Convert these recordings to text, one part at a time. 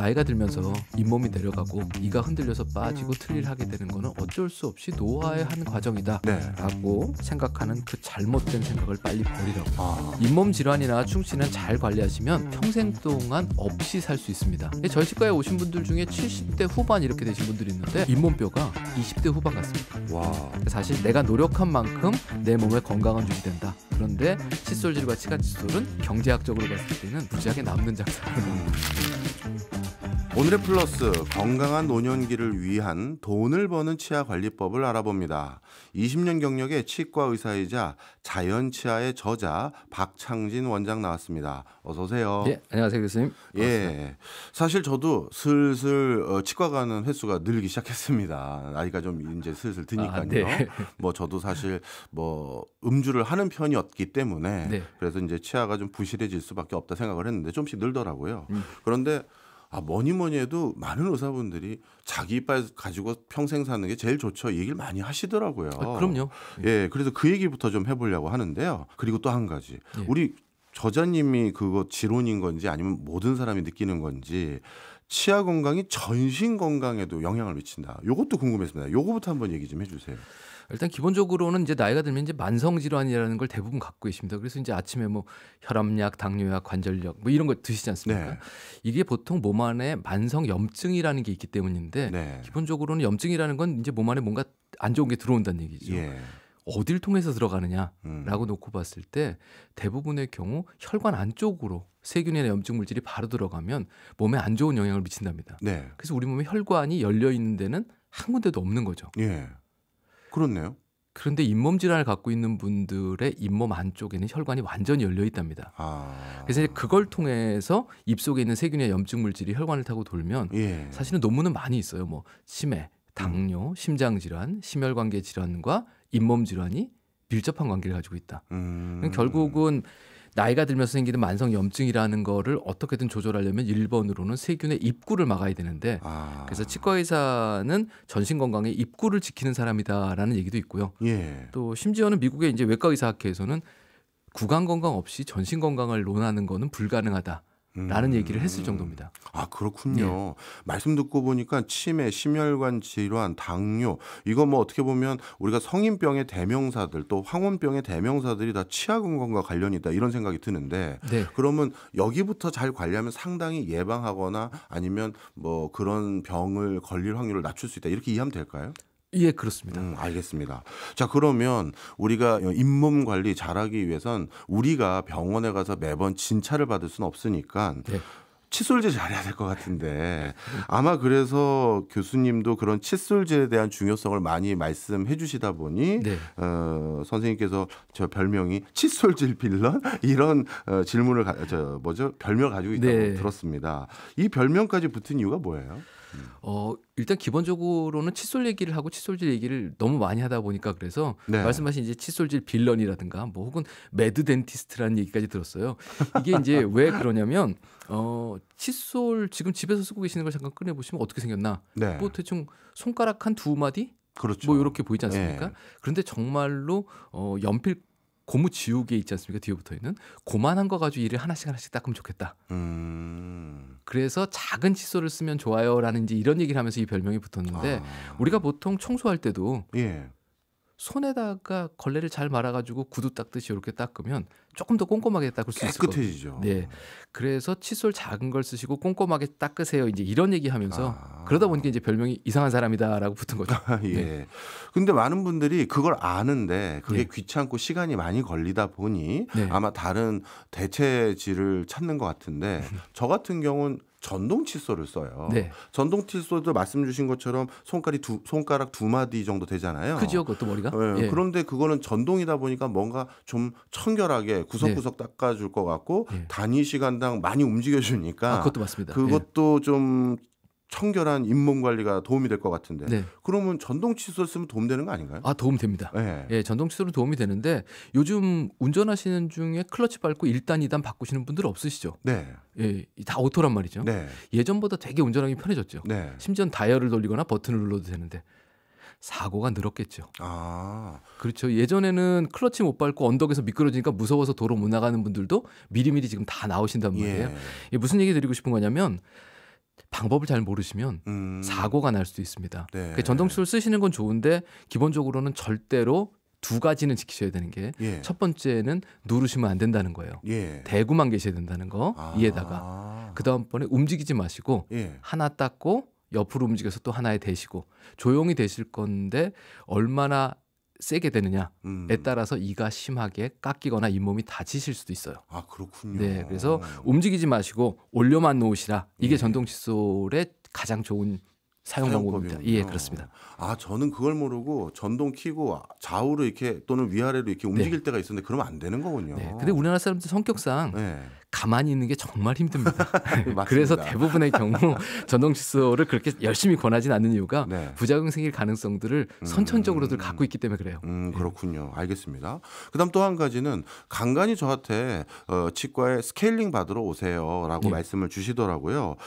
나이가 들면서 잇몸이 내려가고 이가 흔들려서 빠지고 틀니를 하게 되는 거는 어쩔 수 없이 노화의 한 과정이다라고 생각하는 그 잘못된 생각을 빨리 버리라고. 잇몸 질환이나 충치는 잘 관리하시면 평생 동안 없이 살 수 있습니다. 저희 치과에 오신 분들 중에 70대 후반 이렇게 되신 분들이 있는데 잇몸뼈가 20대 후반 같습니다. 와. 사실 내가 노력한 만큼 내 몸에 건강은 유지된다. 그런데 칫솔질과 치과칫솔은 경제학적으로 봤을 때는 무지하게 남는 장사입니다. 오늘의 플러스, 건강한 노년기를 위한 돈을 버는 치아관리법을 알아봅니다. 20년 경력의 치과 의사이자 자연치아의 저자 박창진 원장 나왔습니다. 어서 오세요. 예, 안녕하세요 교수님. 예, 사실 저도 슬슬 치과 가는 횟수가 늘기 시작했습니다. 나이가 좀 이제 슬슬 드니까요. 네. 뭐 저도 사실 뭐 음주를 하는 편이었기 때문에 네. 그래서 이제 치아가 좀 부실해질 수밖에 없다 생각을 했는데 좀씩 늘더라고요. 그런데 뭐니 해도 많은 의사분들이 자기 이빨 가지고 평생 사는 게 제일 좋죠. 이 얘기를 많이 하시더라고요. 그럼요. 예, 그래서 그 얘기부터 좀 해보려고 하는데요. 그리고 또 한 가지, 예. 우리 저자님이 그거 지론인 건지 아니면 모든 사람이 느끼는 건지 치아 건강이 전신 건강에도 영향을 미친다. 요것도 궁금했습니다. 요거부터 한번 얘기 좀 해주세요. 일단 기본적으로는 이제 나이가 들면 이제 만성 질환이라는 걸 대부분 갖고 계십니다. 그래서 이제 아침에 뭐 혈압약, 당뇨약, 관절약 뭐 이런 거 드시지 않습니까? 네. 이게 보통 몸 안에 만성 염증이라는 게 있기 때문인데 네. 기본적으로는 염증이라는 건 이제 몸 안에 뭔가 안 좋은 게 들어온다는 얘기죠. 예. 어딜 통해서 들어가느냐라고 놓고 봤을 때 대부분의 경우 혈관 안쪽으로 세균이나 염증 물질이 바로 들어가면 몸에 안 좋은 영향을 미친답니다. 네. 그래서 우리 몸에 혈관이 열려 있는 데는 한 군데도 없는 거죠. 예. 그렇네요. 그런데 잇몸 질환을 갖고 있는 분들의 잇몸 안쪽에는 혈관이 완전히 열려 있답니다. 그래서 이제 그걸 통해서 입속에 있는 세균이나 염증 물질이 혈관을 타고 돌면 예. 사실은 논문은 많이 있어요. 뭐 치매, 당뇨, 심장 질환, 심혈관계 질환과 잇몸 질환이 밀접한 관계를 가지고 있다. 결국은 나이가 들면서 생기는 만성 염증이라는 거를 어떻게든 조절하려면 1번으로는 세균의 입구를 막아야 되는데 그래서 치과 의사는 전신 건강의 입구를 지키는 사람이다라는 얘기도 있고요. 예. 또 심지어는 미국의 이제 외과 의사학회에서는 구강 건강 없이 전신 건강을 논하는 거는 불가능하다. 라는 얘기를 했을 정도입니다. 그렇군요. 말씀 듣고 보니까 치매, 심혈관 질환, 당뇨 이거 뭐 어떻게 보면 우리가 성인병의 대명사들 또 황혼병의 대명사들이 다 치아 건강과 관련이 있다 이런 생각이 드는데 네. 그러면 여기부터 잘 관리하면 상당히 예방하거나 아니면 뭐 그런 병을 걸릴 확률을 낮출 수 있다 이렇게 이해하면 될까요? 예, 그렇습니다. 알겠습니다. 자, 그러면 우리가 잇몸 관리 잘하기 위해선 우리가 병원에 가서 매번 진찰을 받을 수는 없으니까 네. 칫솔질 잘해야 될 것 같은데 아마 그래서 교수님도 그런 칫솔질에 대한 중요성을 많이 말씀해 주시다 보니 네. 선생님께서 저 별명이 칫솔질 빌런 이런 질문을 별명을 가지고 있다고 네. 들었습니다. 이 별명까지 붙은 이유가 뭐예요? 일단 기본적으로는 칫솔 얘기를 하고 칫솔질 얘기를 너무 많이 하다 보니까 그래서 네. 말씀하신 이제 칫솔질 빌런이라든가 뭐 혹은 매드 덴티스트라는 얘기까지 들었어요. 이게 이제 왜 그러냐면 칫솔 지금 집에서 쓰고 계시는 걸 잠깐 꺼내 보시면 어떻게 생겼나? 네. 뭐 대충 손가락 한 두 마디? 그렇죠. 뭐 이렇게 보이지 않습니까? 네. 그런데 정말로 연필 고무 지우개 있지 않습니까? 뒤에 붙어 있는 고만한 거 가지고 이를 하나씩 닦으면 좋겠다. 그래서 작은 칫솔을 쓰면 좋아요라는 이제 이런 얘기를 하면서 이 별명이 붙었는데 우리가 보통 청소할 때도 예. 손에다가 걸레를 잘 말아가지고 구두 닦듯이 이렇게 닦으면 조금 더 꼼꼼하게 닦을 수 있을 거예요. 깨끗해지죠. 네, 그래서 칫솔 작은 걸 쓰시고 꼼꼼하게 닦으세요. 이제 이런 얘기하면서 그러다 보니까 이제 별명이 이상한 사람이다라고 붙은 거죠. 예. 네. 근데 많은 분들이 그걸 아는데 그게 네. 귀찮고 시간이 많이 걸리다 보니 네. 아마 다른 대체질을 찾는 것 같은데 저 같은 경우는 전동 칫솔을 써요. 네. 전동 칫솔도 말씀 주신 것처럼 손가락 두 마디 정도 되잖아요. 크죠, 그것도 머리가. 예. 예. 그런데 그거는 전동이다 보니까 뭔가 좀 청결하게 구석구석 닦아줄 것 같고 네. 단위 시간당 많이 움직여주니까 그것도 맞습니다. 그것도 좀 청결한 잇몸 관리가 도움이 될 것 같은데 네. 그러면 전동 칫솔 쓰면 도움되는 거 아닌가요? 도움 됩니다. 네. 예, 전동 칫솔은 도움이 되는데 요즘 운전하시는 중에 클러치 밟고 1단, 2단 바꾸시는 분들 없으시죠? 네. 예, 다 오토란 말이죠. 네. 예전보다 되게 운전하기 편해졌죠. 네. 심지어 다이얼을 돌리거나 버튼을 눌러도 되는데 사고가 늘었겠죠. 그렇죠. 예전에는 클러치 못 밟고 언덕에서 미끄러지니까 무서워서 도로 못 나가는 분들도 미리미리 지금 다 나오신단 말이에요. 예. 이게 무슨 얘기 드리고 싶은 거냐면 방법을 잘 모르시면 사고가 날 수도 있습니다. 네. 그러니까 전동 칫솔 쓰시는 건 좋은데 기본적으로는 절대로 두 가지는 지키셔야 되는 게 첫 예. 번째는 누르시면 안 된다는 거예요. 예. 대고만 계셔야 된다는 거 아. 이에다가 그 다음번에 움직이지 마시고 예. 하나 닦고 옆으로 움직여서 또 하나에 대시고 조용히 대실 건데 얼마나 세게 되느냐에 따라서 이가 심하게 깎이거나 잇몸이 다치실 수도 있어요. 아, 그렇군요. 네, 그래서 움직이지 마시고 올려만 놓으시라. 이게 예. 전동 칫솔의 가장 좋은 사용 방법입니다. 사용법이군요. 예, 그렇습니다. 아, 저는 그걸 모르고 전동 키고 좌우로 이렇게 또는 위아래로 이렇게 움직일 때가 있었는데 그러면 안 되는 거군요. 네, 근데 우리나라 사람들 성격상 네. 가만히 있는 게 정말 힘듭니다. 맞습니다. 그래서 대부분의 경우 전동 칫솔을 그렇게 열심히 권하진 않는 이유가 네. 부작용 생길 가능성들을 선천적으로들 갖고 있기 때문에 그래요. 그렇군요. 알겠습니다. 그다음 또 한 가지는 간간히 저한테 치과에 스케일링 받으러 오세요라고 예. 말씀을 주시더라고요.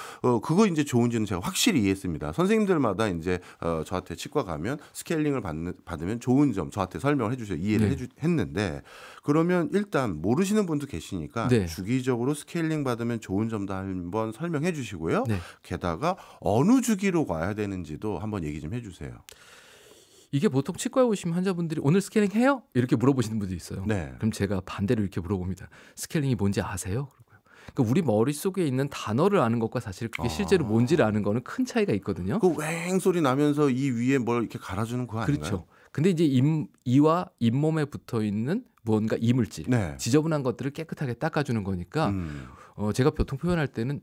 그거 이제 좋은지는 제가 확실히 이해했습니다. 선생님들마다 이제 저한테 치과 가면 스케일링을 받으면 좋은 점 저한테 설명을 해주셔서 이해를 네. 했는데 그러면 일단 모르시는 분도 계시니까 네. 주기적으로 스케일링 받으면 좋은 점도 한번 설명해 주시고요. 네. 게다가 어느 주기로 와야 되는지도 한번 얘기 좀 해주세요. 이게 보통 치과에 오시면 환자분들이 오늘 스케일링 해요? 이렇게 물어보시는 분들이 있어요. 네. 그럼 제가 반대로 이렇게 물어봅니다. 스케일링이 뭔지 아세요? 그러니까 우리 머릿속에 있는 단어를 아는 것과 사실 그게 실제로 뭔지를 아는 거는 큰 차이가 있거든요. 그 웽 소리 나면서 이 위에 뭘 이렇게 갈아주는 거 아닌가요? 그렇죠. 근데 이제 이와 잇몸에 붙어 있는 뭔가 이물질, 네. 지저분한 것들을 깨끗하게 닦아주는 거니까 제가 보통 표현할 때는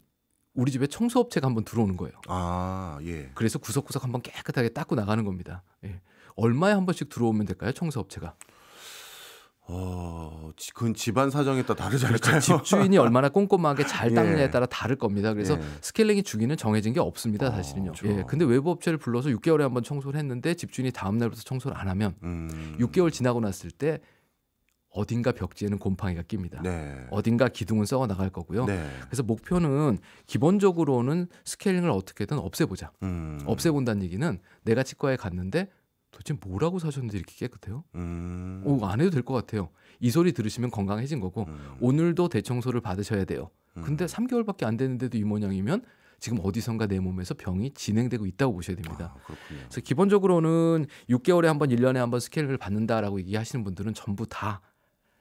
우리 집에 청소업체가 한번 들어오는 거예요. 아, 예. 그래서 구석구석 한번 깨끗하게 닦고 나가는 겁니다. 예. 얼마에 한 번씩 들어오면 될까요? 청소업체가. 그건 집안 사정에 따라 다르지 그렇죠. 않을까요? 집주인이 얼마나 꼼꼼하게 잘 닦느냐에 예. 따라 다를 겁니다. 그래서 예. 스케일링의 주기는 정해진 게 없습니다. 사실은요. 그렇죠. 예. 근데 외부 업체를 불러서 6개월에 한 번 청소를 했는데 집주인이 다음 날부터 청소를 안 하면 6개월 지나고 났을 때 어딘가 벽지에는 곰팡이가 낍니다. 네. 어딘가 기둥은 썩어 나갈 거고요. 네. 그래서 목표는 기본적으로는 스케일링을 어떻게든 없애보자. 없애본다는 얘기는 내가 치과에 갔는데 도대체 뭐라고 사셨는데 이렇게 깨끗해요? 안 해도 될 것 같아요. 이 소리 들으시면 건강해진 거고 오늘도 대청소를 받으셔야 돼요. 근데 3개월밖에 안 됐는데도 이 모양이면 지금 어디선가 내 몸에서 병이 진행되고 있다고 보셔야 됩니다. 아, 그렇군요. 그래서 기본적으로는 6개월에 한 번, 1년에 한 번 스케일을 받는다라고 얘기하시는 분들은 전부 다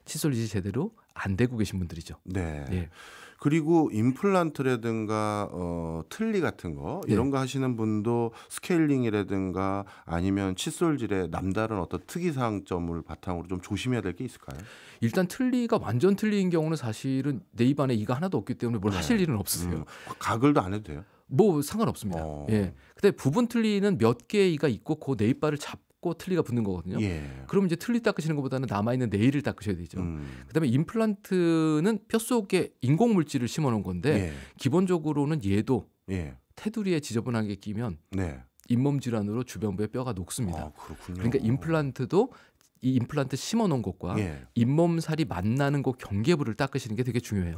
칫솔 유지 제대로 안 되고 계신 분들이죠. 네. 예. 그리고 임플란트라든가 틀니 같은 거 이런 거 하시는 분도 스케일링이라든가 아니면 칫솔질의 남다른 어떤 특이사항점을 바탕으로 좀 조심해야 될 게 있을까요? 일단 틀니가 완전 틀니인 경우는 사실은 내 입안에 이가 하나도 없기 때문에 뭘 하실 일은 없으세요. 가글도 안 해도 돼요? 뭐 상관없습니다. 예. 근데 부분 틀니는 몇 개의 이가 있고 그 내 이빨을 잡고 틀니가 붙는 거거든요. 예. 그럼 이제 틀니 닦으시는 것보다는 남아 있는 네일을 닦으셔야 되죠. 그다음에 임플란트는 뼈 속에 인공 물질을 심어 놓은 건데 예. 기본적으로는 얘도 예. 테두리에 지저분한 게 끼면 네. 잇몸 질환으로 주변부의 뼈가 녹습니다. 아, 그렇군요. 그러니까 임플란트도 이 임플란트 심어 놓은 곳과 예. 잇몸살이 만나는 곳 경계부를 닦으시는 게 되게 중요해요.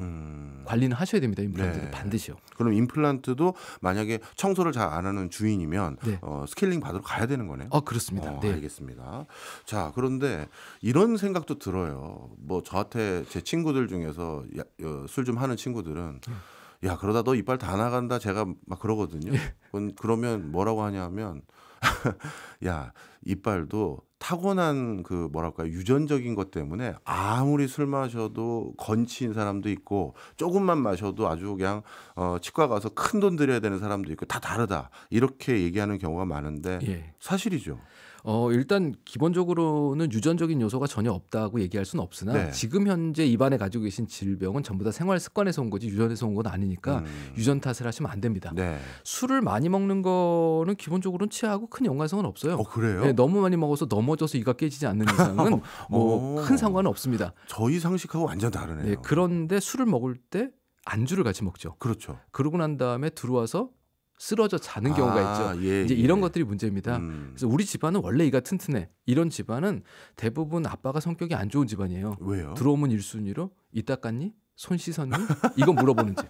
관리는 하셔야 됩니다. 임플란트는 네. 반드시요. 그럼 임플란트도 만약에 청소를 잘 안 하는 주인이면 네. 스케일링 받으러 가야 되는 거네요. 그렇습니다. 네. 알겠습니다. 자, 그런데 이런 생각도 들어요. 뭐 저한테 제 친구들 중에서 술 좀 하는 친구들은 야, 그러다 너 이빨 다 나간다 제가 막 그러거든요. 그러면 뭐라고 하냐면 야, 이빨도 타고난 그 뭐랄까 유전적인 것 때문에 아무리 술 마셔도 건치인 사람도 있고 조금만 마셔도 아주 그냥 치과 가서 큰 돈 들여야 되는 사람도 있고 다 다르다 이렇게 얘기하는 경우가 많은데 예. 사실이죠. 일단 기본적으로는 유전적인 요소가 전혀 없다고 얘기할 수는 없으나 네. 지금 현재 입안에 가지고 계신 질병은 전부 다 생활 습관에서 온 거지 유전에서 온 건 아니니까 유전 탓을 하시면 안 됩니다. 네. 술을 많이 먹는 거는 기본적으로는 치아하고 큰 연관성은 없어요. 그래요? 네, 너무 많이 먹어서 넘어져서 이가 깨지지 않는 이상은 뭐 큰 상관은 없습니다. 저희 상식하고 완전 다르네요. 네, 그런데 술을 먹을 때 안주를 같이 먹죠. 그렇죠. 그러고 난 다음에 들어와서 쓰러져 자는 경우가 있죠. 예, 이제 이런 것들이 문제입니다. 음. 그래서 우리 집안은 원래 이가 튼튼해. 이런 집안은 대부분 아빠가 성격이 안 좋은 집안이에요. 왜요? 들어오면 1순위로 이 닦았니? 손 씻었니? 이거 물어보는 집.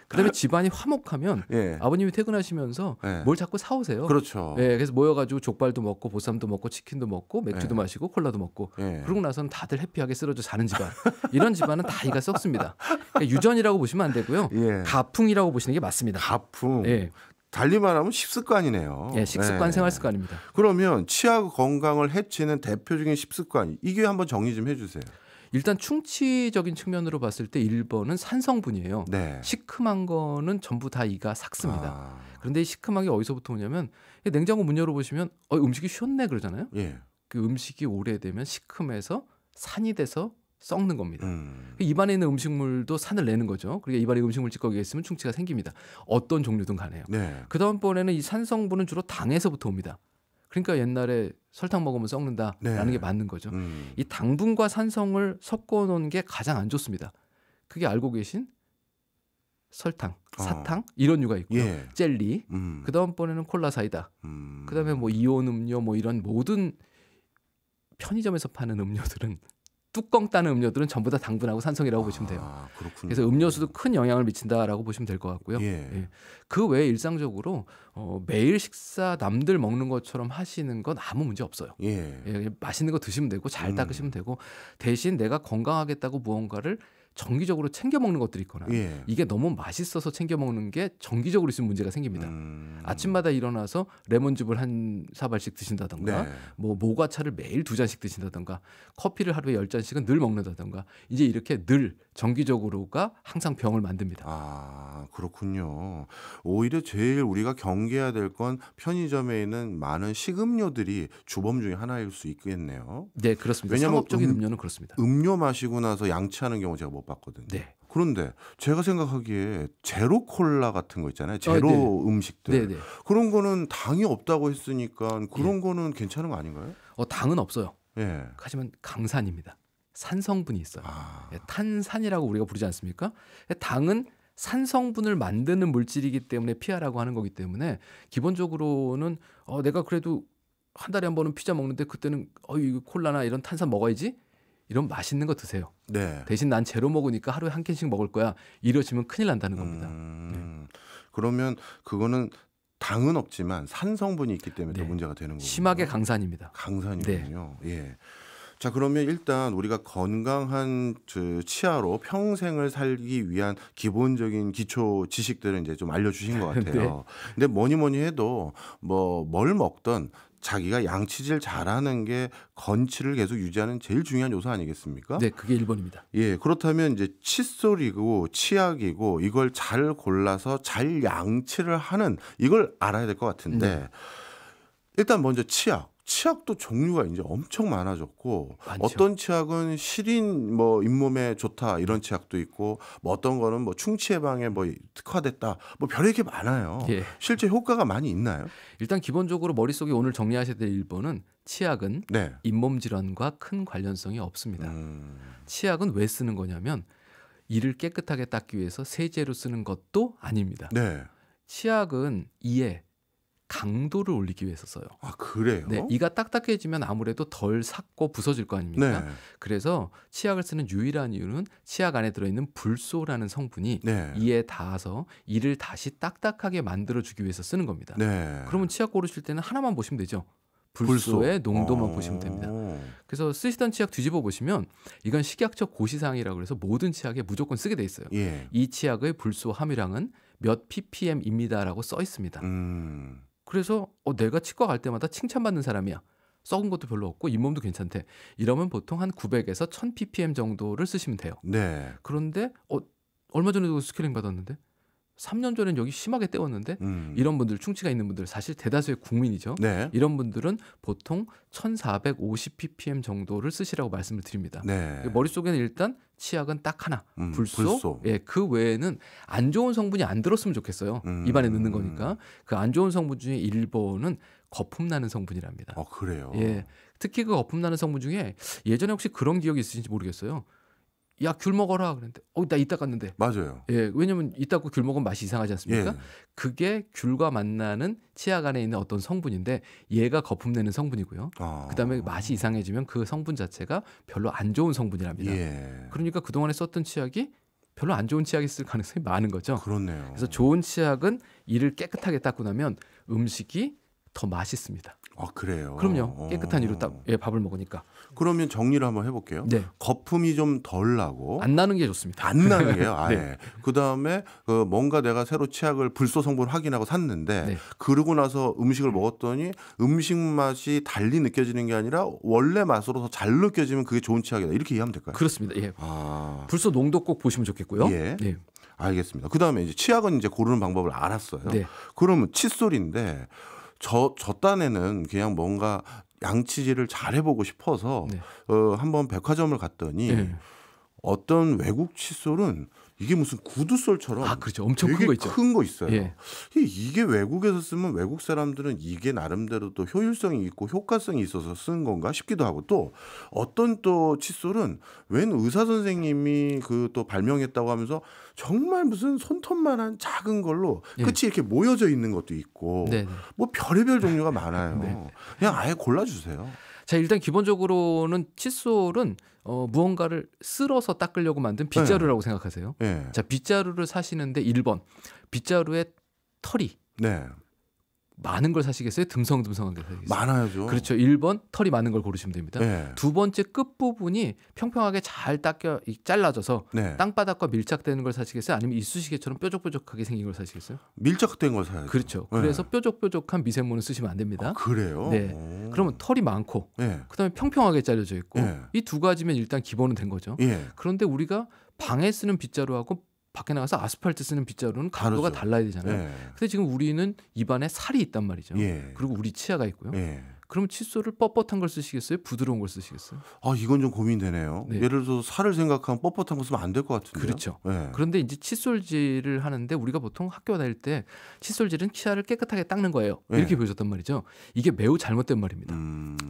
그다음에 집안이 화목하면 예. 아버님이 퇴근하시면서 예. 뭘 자꾸 사오세요. 그렇죠. 예, 그래서 모여가지고 족발도 먹고 보쌈도 먹고 치킨도 먹고 맥주도 예. 마시고 콜라도 먹고 예. 그러고 나서는 다들 해피하게 쓰러져 자는 집안. 이런 집안은 다 이가 썩습니다. 그러니까 유전이라고 보시면 안 되고요. 예. 가풍이라고 보시는 게 맞습니다. 가풍. 예, 달리 말하면 식습관이네요. 예, 식습관, 예. 생활습관입니다. 그러면 치아 건강을 해치는 대표적인 식습관 이게 한번 정리 좀 해주세요. 일단 충치적인 측면으로 봤을 때 1번은 산성분이에요. 네. 시큼한 거는 전부 다 이가 삭습니다. 아, 그런데 이 시큼하게 어디서부터 오냐면 냉장고 문 열어보시면 음식이 쉬었네 그러잖아요. 예. 그 음식이 오래되면 시큼해서 산이 돼서 썩는 겁니다. 음. 입안에 있는 음식물도 산을 내는 거죠. 그러니까 입안에 음식물 찌꺼기가 있으면 충치가 생깁니다. 어떤 종류든 간에요. 네. 그 다음번에는 이 산성분은 주로 당에서부터 옵니다. 그러니까 옛날에 설탕 먹으면 썩는다라는 네. 게 맞는 거죠. 음. 이 당분과 산성을 섞어 놓은 게 가장 안 좋습니다. 그게 알고 계신 설탕, 사탕 이런 류가 있고요. 예. 젤리. 그 다음번에는 콜라 사이다. 그 다음에 뭐 이온 음료 뭐 이런 모든 편의점에서 파는 음료들은 뚜껑 따는 음료들은 전부 다 당분하고 산성이라고 보시면 돼요. 아, 그렇군요. 그래서 음료수도 큰 영향을 미친다라고 보시면 될 것 같고요. 예. 예. 그 외에 일상적으로 매일 식사 남들 먹는 것처럼 하시는 건 아무 문제 없어요. 예. 예, 맛있는 거 드시면 되고 잘 닦으시면 되고 대신 내가 건강하겠다고 무언가를 정기적으로 챙겨 먹는 것들이 있거나 예. 이게 너무 맛있어서 챙겨 먹는 게 정기적으로 있으면 문제가 생깁니다. 아침마다 일어나서 레몬즙을 한 사발씩 드신다던가 네. 뭐 모과차를 매일 2잔씩 드신다던가 커피를 하루에 10잔씩은 늘 먹는다던가 이제 이렇게 늘 정기적으로가 항상 병을 만듭니다. 아, 그렇군요. 오히려 제일 우리가 경계해야 될 건 편의점에 있는 많은 식음료들이 주범 중에 하나일 수 있겠네요. 네, 그렇습니다. 왜냐면 상업적인 음료는 그렇습니다. 음료 마시고 나서 양치하는 경우 제가 못 봤거든요. 네. 그런데 제가 생각하기에 제로 콜라 같은 거 있잖아요. 제로 네. 음식들. 네, 네. 그런 거는 당이 없다고 했으니까 그런 거는 괜찮은 거 아닌가요? 당은 없어요. 예. 하지만 강산입니다. 산성분이 있어요. 아, 예, 탄산이라고 우리가 부르지 않습니까? 당은 산성분을 만드는 물질이기 때문에 피하라고 하는 거기 때문에 기본적으로는 내가 그래도 한 달에 한 번은 피자 먹는데 그때는 이거 콜라나 이런 탄산 먹어야지 이런 맛있는 거 드세요. 네. 대신 난 제로 먹으니까 하루에 한 캔씩 먹을 거야. 이러시면 큰일 난다는 겁니다. 그러면 그거는 당은 없지만 산성분이 있기 때문에 네. 더 문제가 되는 거군요. 심하게 강산입니다. 강산이군요. 예. 자, 그러면 일단 우리가 건강한 치아로 평생을 살기 위한 기본적인 기초 지식들은 이제 좀 알려주신 것 같아요. 네. 근데 뭐니 해도 뭘 먹던 자기가 양치질 잘하는 게 건치를 계속 유지하는 제일 중요한 요소 아니겠습니까? 네, 그게 1번입니다. 예, 그렇다면 이제 칫솔이고 치약이고 이걸 잘 골라서 잘 양치를 하는 이걸 알아야 될 것 같은데 네. 일단 먼저 치약도 종류가 이제 엄청 많아졌고 많죠. 어떤 치약은 시린 뭐 잇몸에 좋다 이런 치약도 있고 뭐 어떤 거는 뭐 충치 예방에 뭐 특화됐다 뭐 별의게 많아요. 예. 실제 효과가 많이 있나요? 일단 기본적으로 머릿속에 오늘 정리하셔야 될 1번은 치약은 네. 잇몸 질환과 큰 관련성이 없습니다. 치약은 왜 쓰는 거냐면 이를 깨끗하게 닦기 위해서 세제로 쓰는 것도 아닙니다. 네. 치약은 이에 강도를 올리기 위해서 써요. 아, 그래요? 네, 이가 딱딱해지면 아무래도 덜 삭고 부서질 거 아닙니까? 네. 그래서 치약을 쓰는 유일한 이유는 치약 안에 들어있는 불소라는 성분이 네. 이에 닿아서 이를 다시 딱딱하게 만들어주기 위해서 쓰는 겁니다. 네. 그러면 치약 고르실 때는 하나만 보시면 되죠. 불소의 농도만 보시면 됩니다. 그래서 쓰시던 치약 뒤집어 보시면 이건 식약처 고시사항이라고 해서 모든 치약에 무조건 쓰게 돼 있어요. 예. 이 치약의 불소 함유량은 몇 ppm입니다라고 써 있습니다. 그래서 내가 치과 갈 때마다 칭찬받는 사람이야. 썩은 것도 별로 없고 잇몸도 괜찮대. 이러면 보통 한 900에서 1000 ppm 정도를 쓰시면 돼요. 네. 그런데 얼마 전에도 스케일링 받았는데 3년 전엔 여기 심하게 떼었는데 이런 분들 충치가 있는 분들 사실 대다수의 국민이죠. 네. 이런 분들은 보통 1450 ppm 정도를 쓰시라고 말씀을 드립니다. 네. 머릿속에는 일단 치약은 딱 하나, 불소. 불소. 예, 그 외에는 안 좋은 성분이 안 들었으면 좋겠어요. 입안에 넣는 거니까. 그 안 좋은 성분 중에 1번은 거품 나는 성분이랍니다. 그래요. 예. 특히 그 거품 나는 성분 중에 예전에 혹시 그런 기억이 있으신지 모르겠어요. 야, 귤 먹어라 그랬는데 나 이따 깠는데. 맞아요. 예, 왜냐면 이따 귤 먹으면 맛이 이상하지 않습니까? 예. 그게 귤과 만나는 치약 안에 있는 어떤 성분인데 얘가 거품 내는 성분이고요. 그다음에 맛이 이상해지면 그 성분 자체가 별로 안 좋은 성분이랍니다. 예. 그러니까 그동안에 썼던 치약이 별로 안 좋은 치약이 있을 가능성이 많은 거죠. 그렇네요. 그래서 좋은 치약은 이를 깨끗하게 닦고 나면 음식이 더 맛있습니다. 아, 그래요. 그럼요. 깨끗한 이로 밥을 먹으니까. 그러면 정리를 한번 해볼게요. 네. 거품이 좀 덜 나고 안 나는 게 좋습니다. 안 나는 게요. 아예. 네. 그다음에 뭔가 내가 새로 치약을 불소 성분 확인하고 샀는데 네. 그러고 나서 음식을 먹었더니 음식 맛이 달리 느껴지는 게 아니라 원래 맛으로 더 잘 느껴지면 그게 좋은 치약이다. 이렇게 이해하면 될까요? 그렇습니다. 예. 아, 불소 농도 꼭 보시면 좋겠고요. 예. 네. 알겠습니다. 그다음에 이제 치약은 이제 고르는 방법을 알았어요. 네. 그러면 칫솔인데 저 딴에는 그냥 뭔가 양치질을 잘 해보고 싶어서 네. 한번 백화점을 갔더니 네. 어떤 외국 칫솔은 이게 무슨 구두솔처럼 아, 그렇죠. 엄청 되게 큰 거 있죠. 큰 거 있어요. 예. 이게 외국에서 쓰면 외국 사람들은 이게 나름대로 또 효율성이 있고 효과성이 있어서 쓰는 건가 싶기도 하고 또 어떤 또 칫솔은 웬 의사 선생님이 그 또 발명했다고 하면서 정말 무슨 손톱만한 작은 걸로 예. 끝이 이렇게 모여져 있는 것도 있고 네. 뭐 별의별 종류가 많아요. 네. 그냥 아예 골라주세요. 자, 일단 기본적으로는 칫솔은 무언가를 쓸어서 닦으려고 만든 빗자루라고 생각하세요. 네. 자, 빗자루를 사시는데 1번 빗자루에 털이 네. 많은 걸 사시겠어요? 듬성듬성한 게 사시겠어요? 많아야죠. 그렇죠. 1번 털이 많은 걸 고르시면 됩니다. 네. 두 번째 끝부분이 평평하게 잘 잘라져서 네. 땅바닥과 밀착되는 걸 사시겠어요? 아니면 이쑤시개처럼 뾰족뾰족하게 생긴 걸 사시겠어요? 밀착된 걸 사야죠. 그렇죠. 네. 그래서 뾰족뾰족한 미세모는 쓰시면 안 됩니다. 그래요? 네. 오. 그러면 털이 많고 네. 그다음에 평평하게 잘려져 있고 네. 이 두 가지면 일단 기본은 된 거죠. 예. 그런데 우리가 방에 쓰는 빗자루하고 밖에 나가서 아스팔트 쓰는 빗자루는 강도가 다르죠. 달라야 되잖아요. 예. 근데 지금 우리는 입안에 살이 있단 말이죠. 예. 그리고 우리 치아가 있고요. 예. 그럼 칫솔을 뻣뻣한 걸 쓰시겠어요? 부드러운 걸 쓰시겠어요? 아, 이건 좀 고민되네요. 네. 예를 들어서 살을 생각하면 뻣뻣한 거 쓰면 안 될 것 같은데요. 그렇죠. 예. 그런데 이제 칫솔질을 하는데 우리가 보통 학교 다닐 때 칫솔질은 치아를 깨끗하게 닦는 거예요. 이렇게 네. 보여줬단 말이죠. 이게 매우 잘못된 말입니다.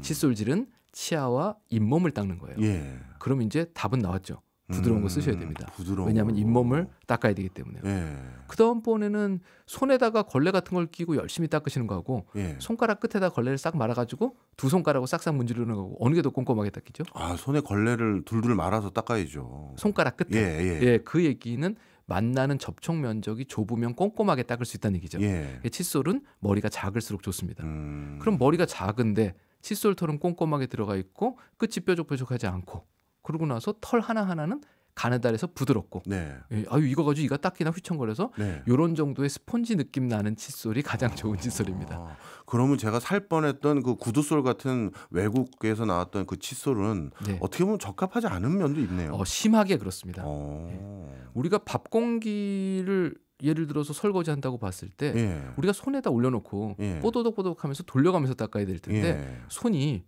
칫솔질은 치아와 잇몸을 닦는 거예요. 예. 그럼 이제 답은 나왔죠. 부드러운 거 쓰셔야 됩니다. 부드러운 왜냐하면 걸로. 잇몸을 닦아야 되기 때문에요. 예. 그 다음번에는 손에다가 걸레 같은 걸 끼고 열심히 닦으시는 거하고 예. 손가락 끝에다 걸레를 싹 말아가지고 두 손가락으로 싹싹 문지르는 거고 어느 게 더 꼼꼼하게 닦이죠? 아, 손에 걸레를 둘둘 말아서 닦아야죠. 손가락 끝에. 예, 예. 예, 그 얘기는 만나는 접촉 면적이 좁으면 꼼꼼하게 닦을 수 있다는 얘기죠. 예. 칫솔은 머리가 작을수록 좋습니다. 음. 그럼 머리가 작은데 칫솔 털은 꼼꼼하게 들어가 있고 끝이 뾰족뾰족하지 않고 그러고 나서 털 하나하나는 가느다래서 부드럽고 네. 예, 아유 이거 가지고 이가 닦이나 휘청거려서 네. 이런 정도의 스펀지 느낌 나는 칫솔이 가장 좋은 칫솔입니다. 아, 그러면 제가 살 뻔했던 그 구두솔 같은 외국에서 나왔던 그 칫솔은 네. 어떻게 보면 적합하지 않은 면도 있네요. 심하게 그렇습니다. 어. 우리가 밥 공기를 예를 들어서 설거지 한다고 봤을 때 예. 우리가 손에다 올려놓고 예. 뽀도독뽀도독하면서 돌려가면서 닦아야 될 텐데 예. 손이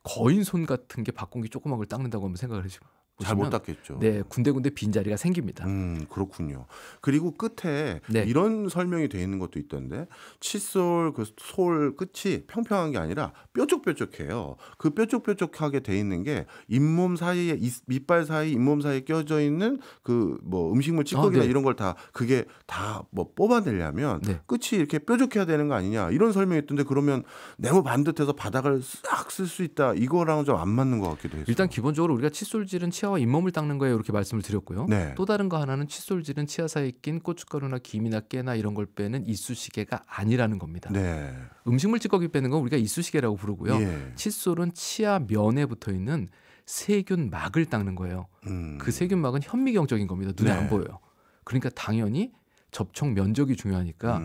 거인 손 같은 게 밥 공기 조그만 걸 닦는다고 한번 생각을 해보시면 잘 못 닦겠죠. 네, 군데군데 빈자리가 생깁니다. 그렇군요. 그리고 끝에 네. 이런 설명이 돼 있는 것도 있던데 칫솔 그 솔 끝이 평평한 게 아니라 뾰족뾰족해요. 그 뾰족뾰족하게 돼 있는 게 잇몸 사이에 밑발 사이 잇몸 사이에 껴져 있는 그 뭐 음식물 찌꺼기나 네. 이런 걸 다 그게 다 뭐 뽑아내려면 네. 끝이 이렇게 뾰족해야 되는 거 아니냐 이런 설명이 있던데 그러면 네모 반듯해서 바닥을 싹 쓸 수 있다 이거랑은 좀 안 맞는 것 같기도 해요. 일단 기본적으로 우리가 칫솔질은 치아와 잇몸을 닦는 거예요. 이렇게 말씀을 드렸고요. 네. 또 다른 거 하나는 칫솔질은 치아 사이에 낀 고춧가루나 김이나 깨나 이런 걸 빼는 이쑤시개가 아니라는 겁니다. 네. 음식물 찌꺼기 빼는 건 우리가 이쑤시개라고 부르고요. 예. 칫솔은 치아 면에 붙어 있는 세균막을 닦는 거예요. 그 세균막은 현미경적인 겁니다. 눈에 네. 안 보여요. 그러니까 당연히 접촉 면적이 중요하니까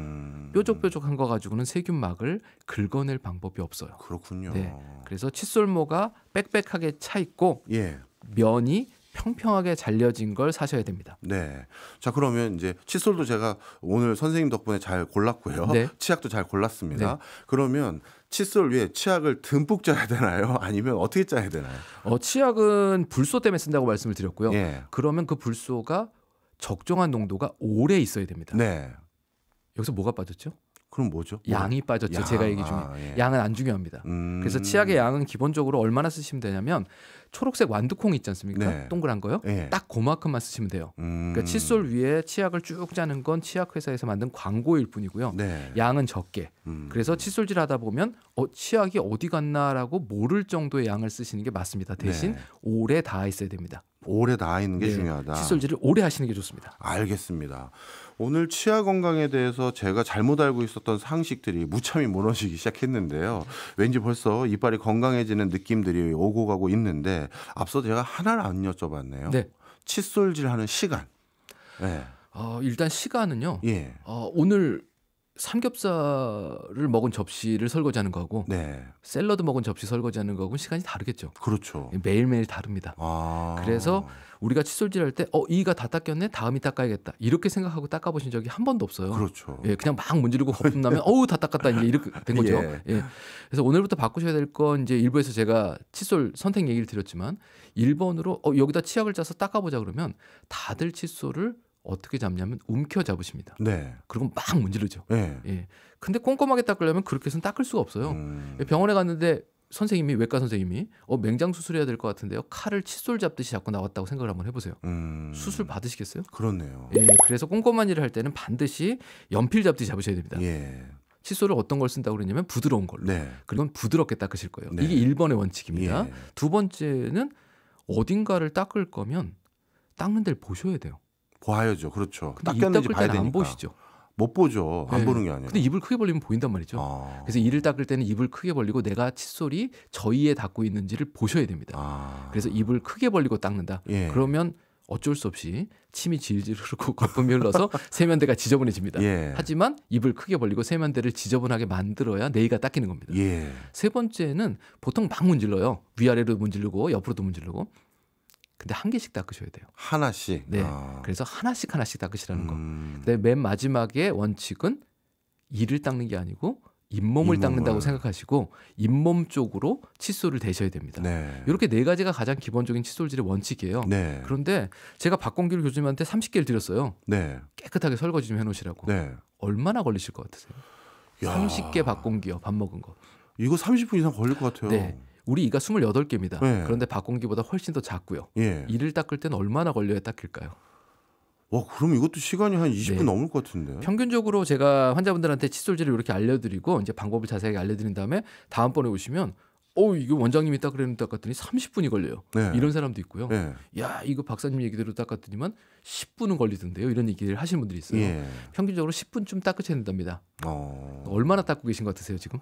뾰족뾰족한 거 가지고는 세균막을 긁어낼 방법이 없어요. 그렇군요. 네. 그래서 칫솔모가 빽빽하게 차 있고 예. 면이 평평하게 잘려진 걸 사셔야 됩니다. 네. 자, 그러면 이제 칫솔도 제가 오늘 선생님 덕분에 잘 골랐고요. 네. 치약도 잘 골랐습니다. 네. 그러면 칫솔 위에 치약을 듬뿍 짜야 되나요? 아니면 어떻게 짜야 되나요? 치약은 불소 때문에 쓴다고 말씀을 드렸고요. 예. 그러면 그 불소가 적정한 농도가 오래 있어야 됩니다. 네. 여기서 뭐가 빠졌죠? 그럼 뭐죠? 양이 빠졌죠. 양. 제가 얘기 중에. 예. 양은 안 중요합니다. 그래서 치약의 양은 기본적으로 얼마나 쓰시면 되냐면 초록색 완두콩 있지 않습니까? 네. 동그란 거요. 예. 딱 그만큼만 쓰시면 돼요. 그러니까 칫솔 위에 치약을 쭉 짜는 건 치약 회사에서 만든 광고일 뿐이고요. 네. 양은 적게. 그래서 칫솔질 하다 보면 치약이 어디 갔나라고 모를 정도의 양을 쓰시는 게 맞습니다. 대신 네. 오래 닿아 있어야 됩니다. 오래 닿아 있는 게 네, 중요하다. 칫솔질을 오래 하시는 게 좋습니다. 알겠습니다. 오늘 치아 건강에 대해서 제가 잘못 알고 있었던 상식들이 무참히 무너지기 시작했는데요. 왠지 벌써 이빨이 건강해지는 느낌들이 오고 가고 있는데 앞서 제가 하나를 안 여쭤봤네요. 네. 칫솔질하는 시간. 네. 일단 시간은요. 예. 오늘 삼겹살을 먹은 접시를 설거지하는 거하고 네. 샐러드 먹은 접시 설거지하는 거하고는 시간이 다르겠죠. 그렇죠. 매일매일 다릅니다. 그래서 우리가 칫솔질할 때 이가 다 닦였네, 다음이 닦아야겠다 이렇게 생각하고 닦아보신 적이 한 번도 없어요. 그렇죠. 예, 그냥 막 문지르고 거품 나면 다 닦았다 이제 이렇게 된 거죠. 예. 예. 그래서 오늘부터 바꾸셔야 될 건 이제 일부에서 제가 칫솔 선택 얘기를 드렸지만 1번으로 여기다 치약을 짜서 닦아보자 그러면 다들 칫솔을 어떻게 잡냐면 움켜 잡으십니다. 네. 그리고 막 문지르죠. 네. 예. 근데 꼼꼼하게 닦으려면 그렇게 해서는 닦을 수가 없어요. 병원에 갔는데 선생님이 외과 선생님이 맹장 수술해야 될 것 같은데요. 칼을 칫솔 잡듯이 잡고 나왔다고 생각을 한번 해보세요. 수술 받으시겠어요? 그렇네요. 예. 그래서 꼼꼼한 일을 할 때는 반드시 연필 잡듯이 잡으셔야 됩니다. 예. 칫솔을 어떤 걸 쓴다고 그러냐면 부드러운 걸로. 네. 그건 부드럽게 닦으실 거예요. 네. 이게 1번의 원칙입니다. 예. 두 번째는 어딘가를 닦을 거면 닦는 데를 보셔야 돼요. 봐야죠. 그렇죠. 근데 입 닦였는지 닦을 봐야 때는 되니까. 안 보시죠. 못 보죠. 안 네. 보는 게 아니라. 근데 입을 크게 벌리면 보인단 말이죠. 그래서 이를 닦을 때는 입을 크게 벌리고 내가 칫솔이 저 이에 닿고 있는지를 보셔야 됩니다. 그래서 입을 크게 벌리고 닦는다. 예. 그러면 어쩔 수 없이 침이 질질 흐르고 거품이 흘러서 세면대가 지저분해집니다. 예. 하지만 입을 크게 벌리고 세면대를 지저분하게 만들어야 내의가 닦이는 겁니다. 예. 세 번째는 보통 막 문질러요. 위아래로 문지르고 옆으로도 문지르고. 근데 한 개씩 닦으셔야 돼요. 하나씩. 네. 그래서 하나씩 닦으시라는 거. 근데 맨 마지막에 원칙은 이를 닦는 게 아니고 잇몸을 닦는다고 생각하시고 잇몸 쪽으로 칫솔을 대셔야 됩니다. 네. 이렇게 네 가지가 가장 기본적인 칫솔질의 원칙이에요. 네. 그런데 제가 박건길 교수님한테 30개를 드렸어요. 네. 깨끗하게 설거지 좀 해놓으시라고. 네. 얼마나 걸리실 것 같으세요? 야. 30개 박공기요. 밥 먹은 거. 이거 30분 이상 걸릴 것 같아요. 네. 우리 이가 28개입니다. 네. 그런데 박공기보다 훨씬 더 작고요. 예. 이를 닦을 때는 얼마나 걸려야 닦일까요? 와, 그럼 이것도 시간이 한 20분 네. 넘을 것 같은데. 평균적으로 제가 환자분들한테 칫솔질을 이렇게 알려드리고 이제 방법을 자세하게 알려드린 다음에 다음번에 오시면 이거 원장님이 닦으려는 닦았더니 30분이 걸려요. 네. 이런 사람도 있고요. 네. 야, 이거 박사님 얘기대로 닦았더니만 10분은 걸리던데요. 이런 얘기를 하시는 분들이 있어요. 예. 평균적으로 10분쯤 닦으셔야 된답니다. 어. 얼마나 닦고 계신 것 같으세요 지금?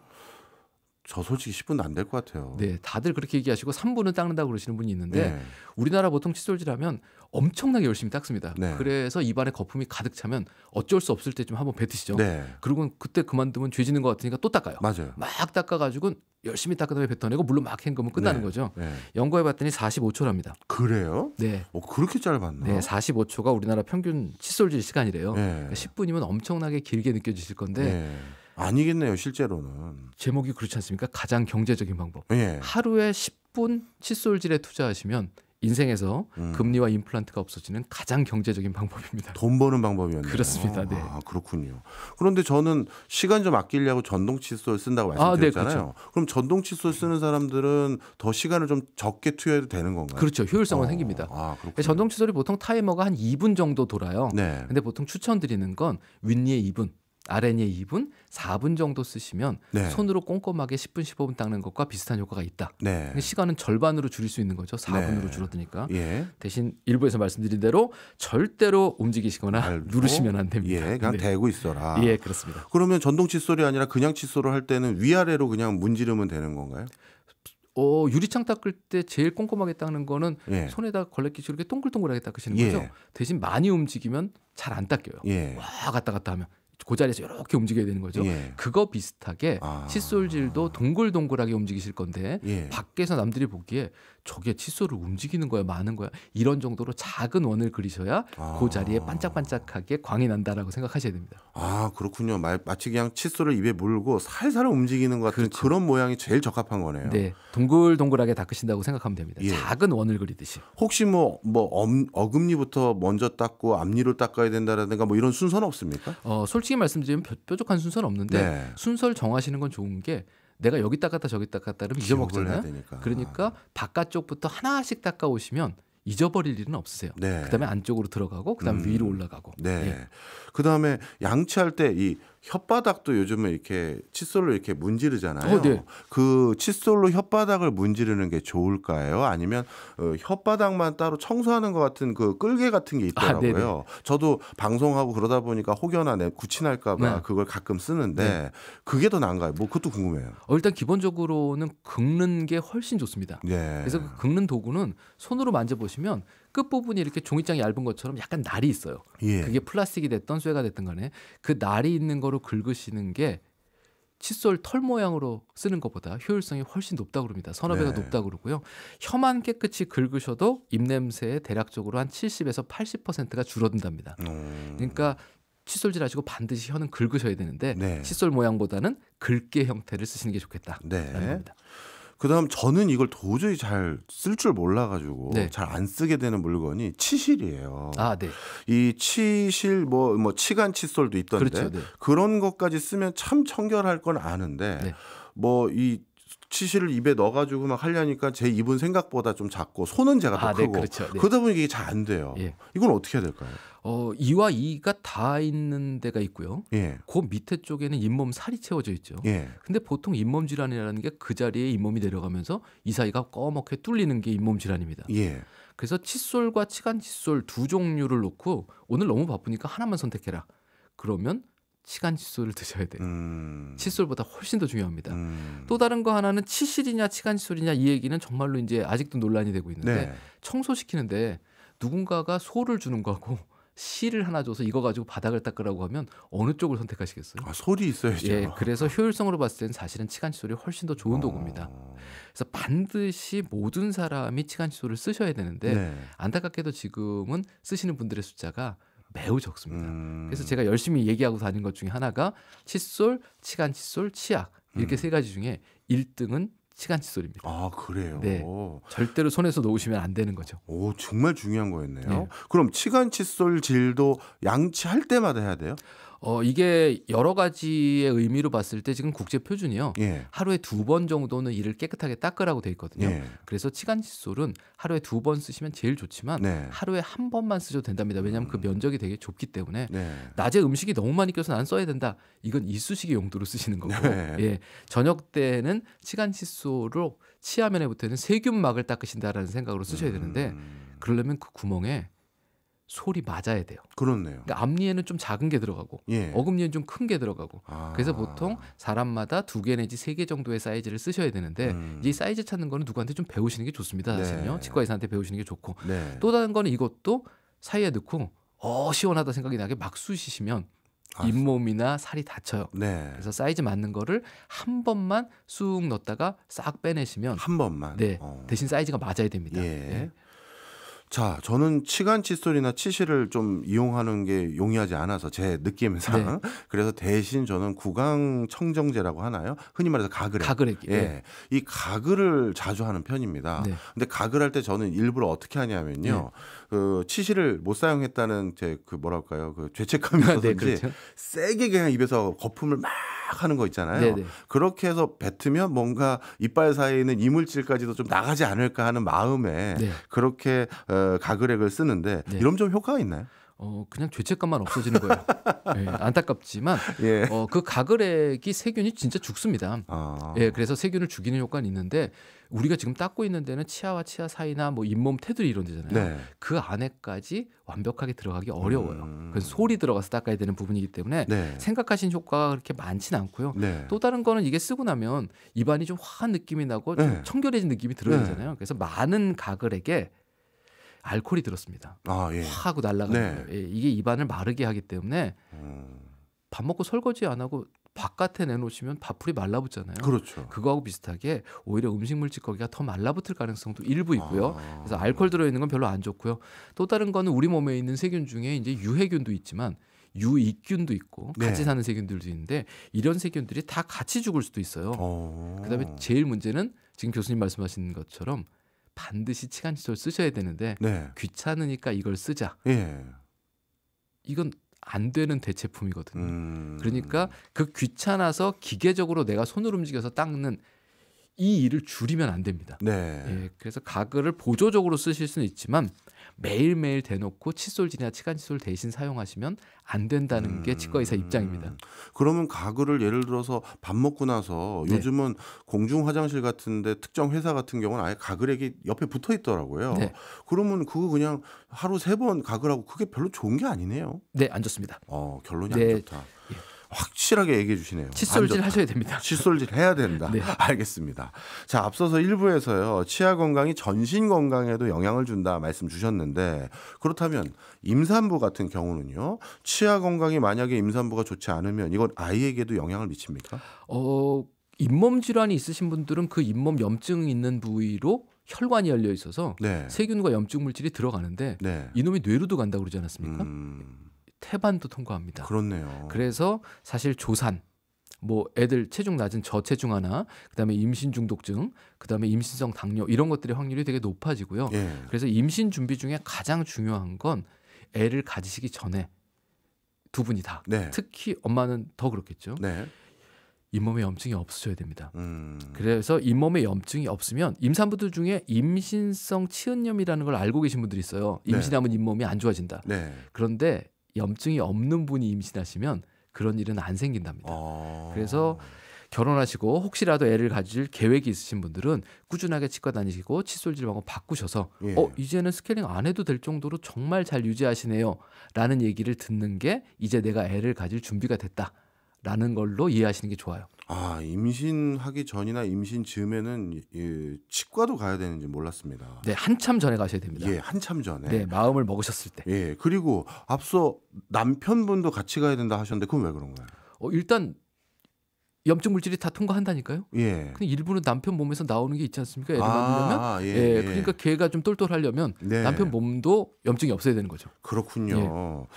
저 솔직히 10분도 안 될 것 같아요. 네, 다들 그렇게 얘기하시고 3분은 닦는다고 그러시는 분이 있는데 네. 우리나라 보통 칫솔질하면 엄청나게 열심히 닦습니다. 네. 그래서 입안에 거품이 가득 차면 어쩔 수 없을 때 좀 한번 뱉으시죠. 네. 그리고 그때 그만두면 죄지는 것 같으니까 또 닦아요. 맞아요. 막 닦아가지고 열심히 닦은 다음에 뱉어내고 물로 막 헹구면 끝나는 네. 거죠. 네. 연구해봤더니 45초랍니다. 그래요? 네. 그렇게 짧았나? 네, 45초가 우리나라 평균 칫솔질 시간이래요. 네. 그러니까 10분이면 엄청나게 길게 느껴지실 건데 네. 아니겠네요, 실제로는. 제목이 그렇지 않습니까? 가장 경제적인 방법. 예. 하루에 10분 칫솔질에 투자하시면 인생에서 금리와 임플란트가 없어지는 가장 경제적인 방법입니다. 돈 버는 방법이었네요. 그렇습니다. 네. 그렇군요. 그런데 저는 시간 좀 아끼려고 전동 칫솔 쓴다고 말씀드렸잖아요. 네, 그렇죠. 그럼 전동 칫솔 쓰는 사람들은 더 시간을 좀 적게 투여해도 되는 건가요? 그렇죠. 효율성은 생깁니다. 그렇군요. 전동 칫솔이 보통 타이머가 한 2분 정도 돌아요. 네. 근데 보통 추천드리는 건 윗니에 2분, 아랫니에 2분, 4분 정도 쓰시면 네. 손으로 꼼꼼하게 10분, 15분 닦는 것과 비슷한 효과가 있다. 네. 시간은 절반으로 줄일 수 있는 거죠. 4분으로 네. 줄어드니까. 예. 대신 일부에서 말씀드린 대로 절대로 움직이시거나 알고, 누르시면 안 됩니다. 예, 그냥 네. 대고 있어라. 예, 그렇습니다. 그러면 전동 칫솔이 아니라 그냥 칫솔을 할 때는 위아래로 그냥 문지르면 되는 건가요? 유리창 닦을 때 제일 꼼꼼하게 닦는 거는 예. 손에다 걸레끼시 이렇게 동글동글하게 닦으시는 예. 거죠. 대신 많이 움직이면 잘 안 닦여요. 예. 와 갔다 갔다 하면 그 자리에서 이렇게 움직여야 되는 거죠. 예. 그거 비슷하게 칫솔질도 동글동글하게 움직이실 건데 예. 밖에서 남들이 보기에 저게 칫솔을 움직이는 거야 마는 거야 이런 정도로 작은 원을 그리셔야 그 자리에 반짝반짝하게 광이 난다라고 생각하셔야 됩니다. 그렇군요. 마치 그냥 칫솔을 입에 물고 살살 움직이는 것 같은 그렇죠. 그런 모양이 제일 적합한 거네요. 네, 동글동글하게 닦으신다고 생각하면 됩니다. 예. 작은 원을 그리듯이. 혹시 어금니부터 먼저 닦고 앞니를 닦아야 된다라든가 뭐 이런 순서는 없습니까? 솔직히 말씀드리면 뾰족한 순서는 없는데 네. 순서를 정하시는 건 좋은 게 내가 여기 닦았다 저기 닦았다 그러면 잊어먹잖아요. 그러니까 바깥쪽부터 하나씩 닦아 오시면 잊어버릴 일은 없으세요. 네. 그다음에 안쪽으로 들어가고 그다음에 위로 올라가고. 네. 예. 그다음에 양치할 때 이 혓바닥도 요즘에 이렇게 칫솔로 이렇게 문지르잖아요. 네. 그 칫솔로 혓바닥을 문지르는 게 좋을까요? 아니면 혓바닥만 따로 청소하는 것 같은 그 끌개 같은 게 있더라고요. 저도 방송하고 그러다 보니까 혹여나 내 구취날까봐 네. 그걸 가끔 쓰는데 그게 더 나은가요? 뭐 그것도 궁금해요. 일단 기본적으로는 긁는 게 훨씬 좋습니다. 네. 그래서 그 긁는 도구는 손으로 만져보시면 끝부분이 이렇게 종이장이 얇은 것처럼 약간 날이 있어요. 예. 그게 플라스틱이 됐던 쇠가 됐든 간에 그 날이 있는 거로 긁으시는 게 칫솔 털 모양으로 쓰는 것보다 효율성이 훨씬 높다고 그럽니다. 서너 배가 네. 높다고 그러고요. 혀만 깨끗이 긁으셔도 입냄새에 대략적으로 한 70에서 80%가 줄어든답니다. 그러니까 칫솔질 하시고 반드시 혀는 긁으셔야 되는데 네. 칫솔 모양보다는 긁게 형태를 쓰시는 게 좋겠다라는 네. 겁니다. 그다음 저는 이걸 도저히 잘 쓸 줄 몰라가지고 네. 잘 안 쓰게 되는 물건이 치실이에요. 네. 이 치실 뭐 치간 칫솔도 있던데 그렇죠. 네. 그런 것까지 쓰면 참 청결할 건 아는데 네. 뭐 이 치실을 입에 넣어가지고 막 하려니까 제 입은 생각보다 좀 작고 손은 제가 더 네, 크고 그렇죠. 네. 그러다 보니 이게 잘 안 돼요. 예. 이건 어떻게 해야 될까요? 이와 이가 다 있는 데가 있고요. 예. 그 밑에 쪽에는 잇몸 살이 채워져 있죠. 예. 근데 보통 잇몸 질환이라는 게 그 자리에 잇몸이 내려가면서 이 사이가 꺼멓게 뚫리는 게 잇몸 질환입니다. 예. 그래서 칫솔과 치간 칫솔 두 종류를 놓고 오늘 너무 바쁘니까 하나만 선택해라. 그러면 치간 칫솔을 드셔야 돼요. 칫솔보다 훨씬 더 중요합니다. 또 다른 거 하나는 치실이냐 치간 칫솔이냐 이 얘기는 정말로 이제 아직도 논란이 되고 있는데 네. 청소시키는데 누군가가 소를 주는 거하고 실을 하나 줘서 이거 가지고 바닥을 닦으라고 하면 어느 쪽을 선택하시겠어요? 솔이 있어야죠. 예, 그래서 효율성으로 봤을 때는 사실은 치간 칫솔이 훨씬 더 좋은 도구입니다. 그래서 반드시 모든 사람이 치간 칫솔을 쓰셔야 되는데 네. 안타깝게도 지금은 쓰시는 분들의 숫자가 매우 적습니다. 그래서 제가 열심히 얘기하고 다닌 것 중에 하나가 칫솔, 치간 칫솔, 치약 이렇게 세 가지 중에 1등은 치간 칫솔입니다. 그래요. 네, 절대로 손에서 놓으시면 안 되는 거죠. 정말 중요한 거였네요. 네. 그럼 치간 칫솔 질도 양치할 때마다 해야 돼요? 이게 여러 가지의 의미로 봤을 때 지금 국제 표준이요. 예. 하루에 2번 정도는 이를 깨끗하게 닦으라고 돼 있거든요. 예. 그래서 치간 칫솔은 하루에 2번 쓰시면 제일 좋지만 네. 하루에 1번만 쓰셔도 된답니다. 왜냐하면 그 면적이 되게 좁기 때문에 네. 낮에 음식이 너무 많이 껴서 난 써야 된다. 이건 이쑤시개 용도로 쓰시는 거고 네. 예, 저녁 때는 치간 칫솔로 치아면에 붙어있는 세균막을 닦으신다라는 생각으로 쓰셔야 되는데 그러려면 그 구멍에 솔이 맞아야 돼요. 그렇네요. 그러니까 앞니에는 좀 작은 게 들어가고 예. 어금니에는 좀 큰 게 들어가고 그래서 보통 사람마다 2개 내지 3개 정도의 사이즈를 쓰셔야 되는데 이제 이 사이즈 찾는 거는 누구한테 좀 배우시는 게 좋습니다. 사실은요. 네. 치과 의사한테 배우시는 게 좋고 네. 또 다른 거는 이것도 사이에 넣고 시원하다 생각이 나게 막 쑤시시면 잇몸이나 살이 다쳐요. 네. 그래서 사이즈 맞는 거를 한 번만 쑥 넣었다가 싹 빼내시면 한 번만. 네, 대신 사이즈가 맞아야 됩니다. 예. 네. 자, 저는 치간 칫솔이나 치실을 좀 이용하는 게 용이하지 않아서 제 느낌상 그래서 대신 저는 구강 청정제라고 하나요? 흔히 말해서 가글. 가글액이. 예. 이 가글을 자주 하는 편입니다. 네. 근데 가글할 때 저는 일부러 어떻게 하냐면요. 그 치실을 못 사용했다는 제 그 뭐랄까요? 그 죄책감이 있어서인지 그렇죠. 세게 그냥 입에서 거품을 막 하는 거 있잖아요. 네네. 그렇게 해서 뱉으면 뭔가 이빨 사이에 있는 이물질까지도 좀 나가지 않을까 하는 마음에 네. 그렇게 가글액을 쓰는데 네. 이러면 좀 효과가 있나요? 그냥 죄책감만 없어지는 거예요. 예, 안타깝지만 예. 그 가글액이 세균이 진짜 죽습니다. 예, 그래서 세균을 죽이는 효과는 있는데 우리가 지금 닦고 있는 데는 치아와 치아 사이나 뭐 잇몸 테두리 이런 데잖아요. 네. 그 안에까지 완벽하게 들어가기 어려워요. 그래서 솔이 들어가서 닦아야 되는 부분이기 때문에 네. 생각하신 효과가 그렇게 많지는 않고요. 네. 또 다른 거는 이게 쓰고 나면 입안이 좀 화한 느낌이 나고 좀 네. 청결해진 느낌이 들어야 되잖아요. 그래서 많은 가글액에 알코올이 들었습니다. 예. 화하고 날아가는 네. 거예요. 예, 이게 입안을 마르게 하기 때문에 밥 먹고 설거지 안 하고 바깥에 내놓으시면 밥풀이 말라붙잖아요. 그렇죠. 그거하고 비슷하게 오히려 음식물 찌꺼기가 더 말라붙을 가능성도 일부 있고요. 그래서 알코올 들어있는 건 별로 안 좋고요. 또 다른 거는 우리 몸에 있는 세균 중에 이제 유해균도 있지만 유익균도 있고 같이 네. 사는 세균들도 있는데 이런 세균들이 다 같이 죽을 수도 있어요. 그다음에 제일 문제는 지금 교수님 말씀하신 것처럼 반드시 치간 칫솔 쓰셔야 되는데 네. 귀찮으니까 이걸 쓰자. 예. 이건 안 되는 대체품이거든요. 그러니까 그 귀찮아서 기계적으로 내가 손을 움직여서 닦는 이 일을 줄이면 안 됩니다. 네. 예, 그래서 가글을 보조적으로 쓰실 수는 있지만 매일매일 대놓고 칫솔질이나 치간 칫솔 대신 사용하시면 안 된다는 게 치과 의사 입장입니다. 그러면 가글을 예를 들어서 밥 먹고 나서 네. 요즘은 공중 화장실 같은데 특정 회사 같은 경우는 아예 가글액이 옆에 붙어 있더라고요. 네. 그러면 그거 그냥 하루 3번 가글하고 그게 별로 좋은 게 아니네요. 네, 안 좋습니다. 결론이 네. 안 좋다. 확실하게 얘기해 주시네요. 칫솔질 안 좋다. 하셔야 됩니다. 칫솔질 해야 된다. 네. 알겠습니다. 자, 앞서서 1부에서요. 치아 건강이 전신 건강에도 영향을 준다 말씀 주셨는데 그렇다면 임산부 같은 경우는요. 치아 건강이 만약에 임산부가 좋지 않으면 이건 아이에게도 영향을 미칩니까? 잇몸 질환이 있으신 분들은 그 잇몸 염증이 있는 부위로 혈관이 열려 있어서 네. 세균과 염증 물질이 들어가는데 네. 이놈이 뇌로도 간다고 그러지 않았습니까? 태반도 통과합니다. 그렇네요. 그래서 사실 조산, 뭐 애들 체중 낮은 저체중아나 그다음에 임신 중독증, 그다음에 임신성 당뇨 이런 것들의 확률이 되게 높아지고요. 예. 그래서 임신 준비 중에 가장 중요한 건 애를 가지시기 전에 두 분이 다, 네. 특히 엄마는 더 그렇겠죠. 네. 잇몸에 염증이 없으셔야 됩니다. 음. 그래서 잇몸에 염증이 없으면 임산부들 중에 임신성 치은염이라는 걸 알고 계신 분들이 있어요. 임신하면 잇몸이 안 좋아진다. 네. 그런데 염증이 없는 분이 임신하시면 그런 일은 안 생긴답니다. 그래서 결혼하시고 혹시라도 애를 가질 계획이 있으신 분들은 꾸준하게 치과 다니시고 칫솔질 방법 바꾸셔서 예. 이제는 스케일링 안 해도 될 정도로 정말 잘 유지하시네요 라는 얘기를 듣는 게 이제 내가 애를 가질 준비가 됐다라는 걸로 이해하시는 게 좋아요. 임신하기 전이나 임신 즈음에는 치과도 가야 되는지 몰랐습니다. 네, 한참 전에 가셔야 됩니다. 예, 한참 전에. 네, 마음을 먹으셨을 때. 예, 그리고 앞서 남편분도 같이 가야 된다 하셨는데 그건 왜 그런 거예요? 일단 염증 물질이 다 통과한다니까요. 예. 근데 일부는 남편 몸에서 나오는 게 있지 않습니까? 애를 낳으려면. 예. 그러니까 걔가 좀 똘똘하려면 네. 남편 몸도 염증이 없어야 되는 거죠. 그렇군요.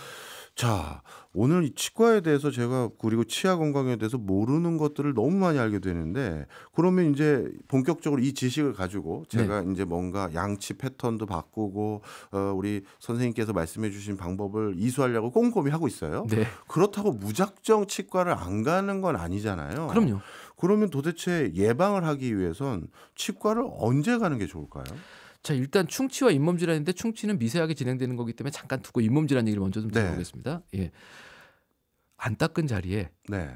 자, 오늘 이 치과에 대해서 제가 그리고 치아 건강에 대해서 모르는 것들을 너무 많이 알게 되는데 그러면 이제 본격적으로 이 지식을 가지고 제가 이제 뭔가 양치 패턴도 바꾸고 우리 선생님께서 말씀해 주신 방법을 이수하려고 꼼꼼히 하고 있어요. 네. 그렇다고 무작정 치과를 안 가는 건 아니잖아요. 그럼요. 그러면 도대체 예방을 하기 위해선 치과를 언제 가는 게 좋을까요? 자, 일단 충치와 잇몸 질환인데 충치는 미세하게 진행되는 거기 때문에 잠깐 두고 잇몸 질환 얘기를 먼저 좀 들어보겠습니다. 예. 안 닦은 자리에 네.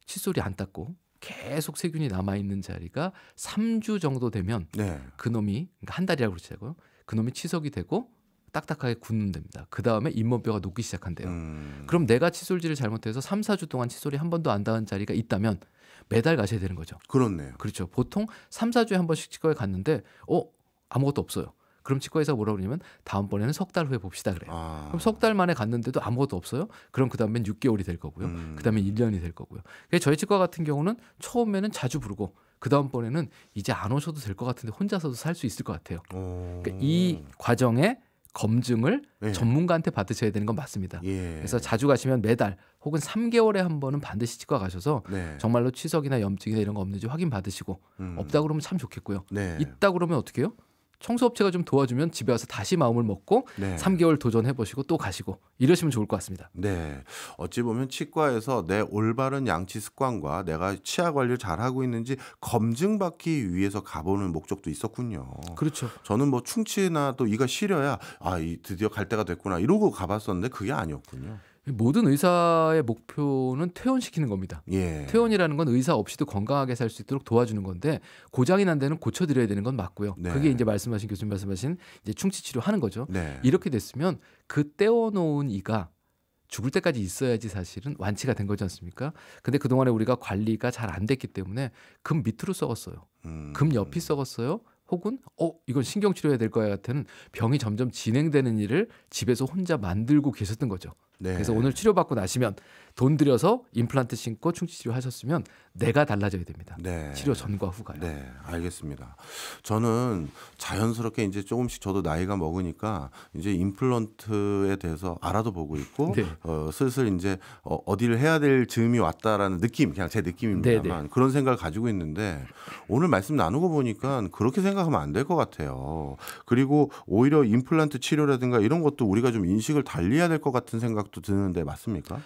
칫솔이 안 닦고 계속 세균이 남아 있는 자리가 3주 정도 되면 네. 그놈이, 그러니까 한 달이라고 그러자고요. 그놈이 치석이 되고 딱딱하게 굳는 됩니다. 그 다음에 잇몸뼈가 녹기 시작한대요. 그럼 내가 칫솔질을 잘못해서 3, 4주 동안 칫솔이 한 번도 안 닿은 자리가 있다면 매달 가셔야 되는 거죠. 그렇네요. 그렇죠. 보통 3, 4주에 한 번씩 치과에 갔는데 아무것도 없어요. 그럼 치과에서 뭐라고 그러냐면 다음번에는 석 달 후에 봅시다 그래요. 그럼 석 달 만에 갔는데도 아무것도 없어요. 그럼 그 다음엔 6개월이 될 거고요. 그 다음에 1년이 될 거고요. 그래서 저희 치과 같은 경우는 처음에는 자주 부르고 그 다음번에는 이제 안 오셔도 될 것 같은데 혼자서도 살 수 있을 것 같아요. 그러니까 이 과정에 검증을 전문가한테 받으셔야 되는 건 맞습니다. 그래서 자주 가시면 매달 혹은 3개월에 한 번은 반드시 치과 가셔서 정말로 치석이나 염증이나 이런 거 없는지 확인 받으시고 없다 그러면 참 좋겠고요. 있다 그러면 어떻게 해요? 청소업체가 좀 도와주면 집에 와서 다시 마음을 먹고 3개월 도전해보시고 또 가시고 이러시면 좋을 것 같습니다. 네, 어찌 보면 치과에서 내 올바른 양치 습관과 내가 치아 관리를 잘하고 있는지 검증받기 위해서 가보는 목적도 있었군요. 그렇죠. 저는 뭐 충치나 또 이가 시려야 드디어 갈 때가 됐구나 이러고 가봤었는데 그게 아니었군요. 모든 의사의 목표는 퇴원시키는 겁니다. 퇴원이라는 건 의사 없이도 건강하게 살 수 있도록 도와주는 건데 고장이 난 데는 고쳐드려야 되는 건 맞고요. 그게 이제 교수님 말씀하신 이제 충치 치료하는 거죠. 이렇게 됐으면 그 떼어놓은 이가 죽을 때까지 있어야지 사실은 완치가 된 거지 않습니까? 근데 그동안에 우리가 관리가 잘 안 됐기 때문에 금 밑으로 썩었어요. 금 옆이 썩었어요. 혹은 이건 신경치료해야 될 거야 같은 병이 점점 진행되는 일을 집에서 혼자 만들고 계셨던 거죠. 그래서 오늘 치료받고 나시면 돈 들여서 임플란트 심고 충치 치료하셨으면 내가 달라져야 됩니다. 치료 전과 후가요. 네, 알겠습니다. 저는 자연스럽게 이제 조금씩 저도 나이가 먹으니까 이제 임플란트에 대해서 알아도 보고 있고 슬슬 이제 어디를 해야 될 즈음이 왔다라는 느낌, 그냥 제 느낌입니다만 그런 생각을 가지고 있는데 오늘 말씀 나누고 보니까 그렇게 생각하면 안 될 것 같아요. 그리고 오히려 임플란트 치료라든가 이런 것도 우리가 좀 인식을 달리해야 될 것 같은 생각도 드는데 맞습니까?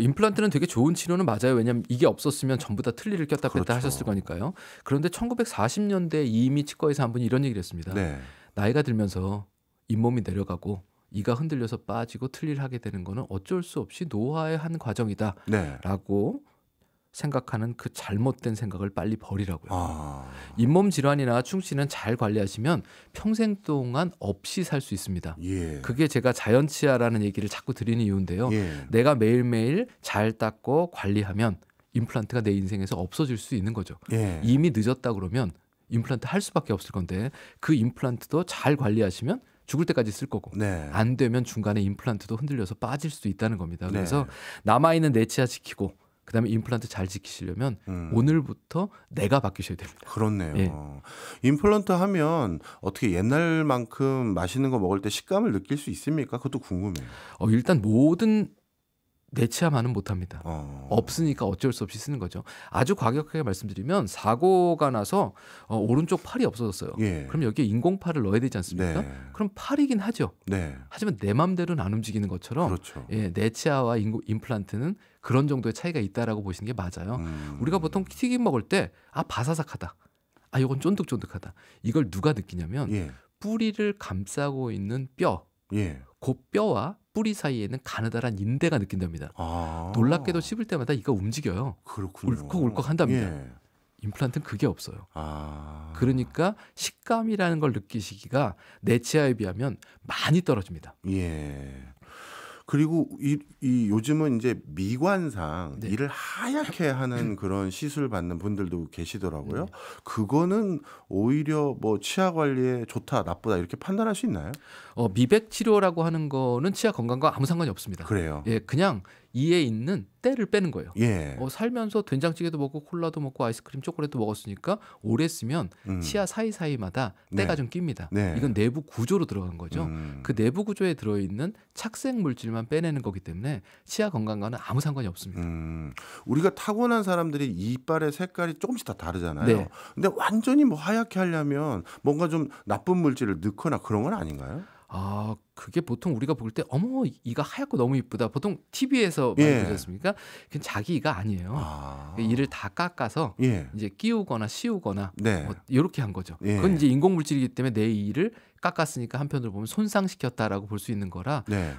임플란트는 되게 좋은 치료는 맞아요. 왜냐하면 이게 없었으면 전부 다 틀니를 꼈다 뺐다 하셨을 거니까요. 그런데 1940년대에 이미 치과의사 한 분이 이런 얘기를 했습니다. 나이가 들면서 잇몸이 내려가고 이가 흔들려서 빠지고 틀니를 하게 되는 거는 어쩔 수 없이 노화의 한 과정이다라고 네. 생각하는 그 잘못된 생각을 빨리 버리라고요. 아. 잇몸 질환이나 충치는 잘 관리하시면 평생 동안 없이 살 수 있습니다. 예. 그게 제가 자연치아라는 얘기를 자꾸 드리는 이유인데요. 예. 내가 매일매일 잘 닦고 관리하면 임플란트가 내 인생에서 없어질 수 있는 거죠. 예. 이미 늦었다 그러면 임플란트 할 수밖에 없을 건데 그 임플란트도 잘 관리하시면 죽을 때까지 쓸 거고 네. 안 되면 중간에 임플란트도 흔들려서 빠질 수도 있다는 겁니다. 네. 그래서 남아있는 내 치아 지키고 그다음에 임플란트 잘 지키시려면 오늘부터 내가 바뀌셔야 됩니다. 그렇네요. 예. 임플란트 하면 어떻게 옛날만큼 맛있는 거 먹을 때 식감을 느낄 수 있습니까? 그것도 궁금해요. 일단 모든 내 치아만은 못합니다. 어. 없으니까 어쩔 수 없이 쓰는 거죠. 아주 과격하게 말씀드리면 사고가 나서 오른쪽 팔이 없어졌어요. 예. 그럼 여기에 인공팔을 넣어야 되지 않습니까? 네. 그럼 팔이긴 하죠. 네. 하지만 내 맘대로는 안 움직이는 것처럼 그렇죠. 예, 내 치아와 임플란트는 그런 정도의 차이가 있다라고 보시는 게 맞아요. 우리가 보통 튀김 먹을 때 바사삭하다. 이건 쫀득쫀득하다. 이걸 누가 느끼냐면 예. 뿌리를 감싸고 있는 뼈, 예. 그 뼈와 뿌리 사이에는 가느다란 인대가 느낀답니다. 아. 놀랍게도 씹을 때마다 이가 움직여요. 그렇군요. 울컥울컥 한답니다. 예. 임플란트는 그게 없어요. 아. 그러니까 식감이라는 걸 느끼시기가 내 치아에 비하면 많이 떨어집니다. 예. 그리고 이 요즘은 이제 미관상 네. 이를 하얗게 하는 그런 시술 받는 분들도 계시더라고요. 그거는 오히려 뭐 치아 관리에 좋다, 나쁘다 이렇게 판단할 수 있나요? 미백 치료라고 하는 거는 치아 건강과 아무 상관이 없습니다. 그래요. 예, 그냥 이에 있는 때를 빼는 거예요. 예. 살면서 된장찌개도 먹고 콜라도 먹고 아이스크림, 초콜릿도 먹었으니까 오래 쓰면 치아 사이사이마다 때가 네. 좀 낍니다. 네. 이건 내부 구조로 들어간 거죠. 그 내부 구조에 들어있는 착색 물질만 빼내는 거기 때문에 치아 건강과는 아무 상관이 없습니다. 우리가 타고난 사람들이 이빨의 색깔이 조금씩 다 다르잖아요. 네. 근데 완전히 뭐 하얗게 하려면 뭔가 좀 나쁜 물질을 넣거나 그런 건 아닌가요? 그게 보통 우리가 볼 때 어머 이가 하얗고 너무 이쁘다. 보통 TV에서 많이 예. 보지 않습니까? 그건 자기 이가 아니에요. 아. 이를 다 깎아서 예. 이제 끼우거나 씌우거나 네. 이렇게 한 거죠. 예. 그건 이제 인공 물질이기 때문에 내 이를 깎았으니까 한편으로 보면 손상시켰다라고 볼 수 있는 거라 네.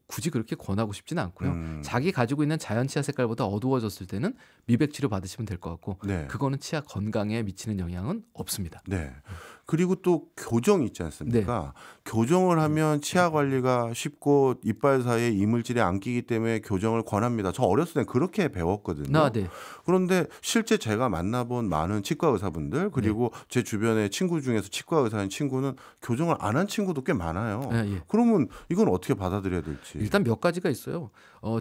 굳이 그렇게 권하고 싶지는 않고요. 음. 자기 가지고 있는 자연 치아 색깔보다 어두워졌을 때는 미백 치료 받으시면 될 것 같고 네. 그거는 치아 건강에 미치는 영향은 없습니다. 네. 그리고 또 교정 있지 않습니까? 교정을 하면 치아 관리가 쉽고 이빨 사이에 이물질이 안 끼기 때문에 교정을 권합니다. 저 어렸을 때 그렇게 배웠거든요. 네. 그런데 실제 제가 만나본 많은 치과 의사분들 그리고 제 주변에 친구 중에서 치과 의사인 친구는 교정을 안 한 친구도 꽤 많아요. 예. 그러면 이건 어떻게 받아들여야 될지. 일단 몇 가지가 있어요.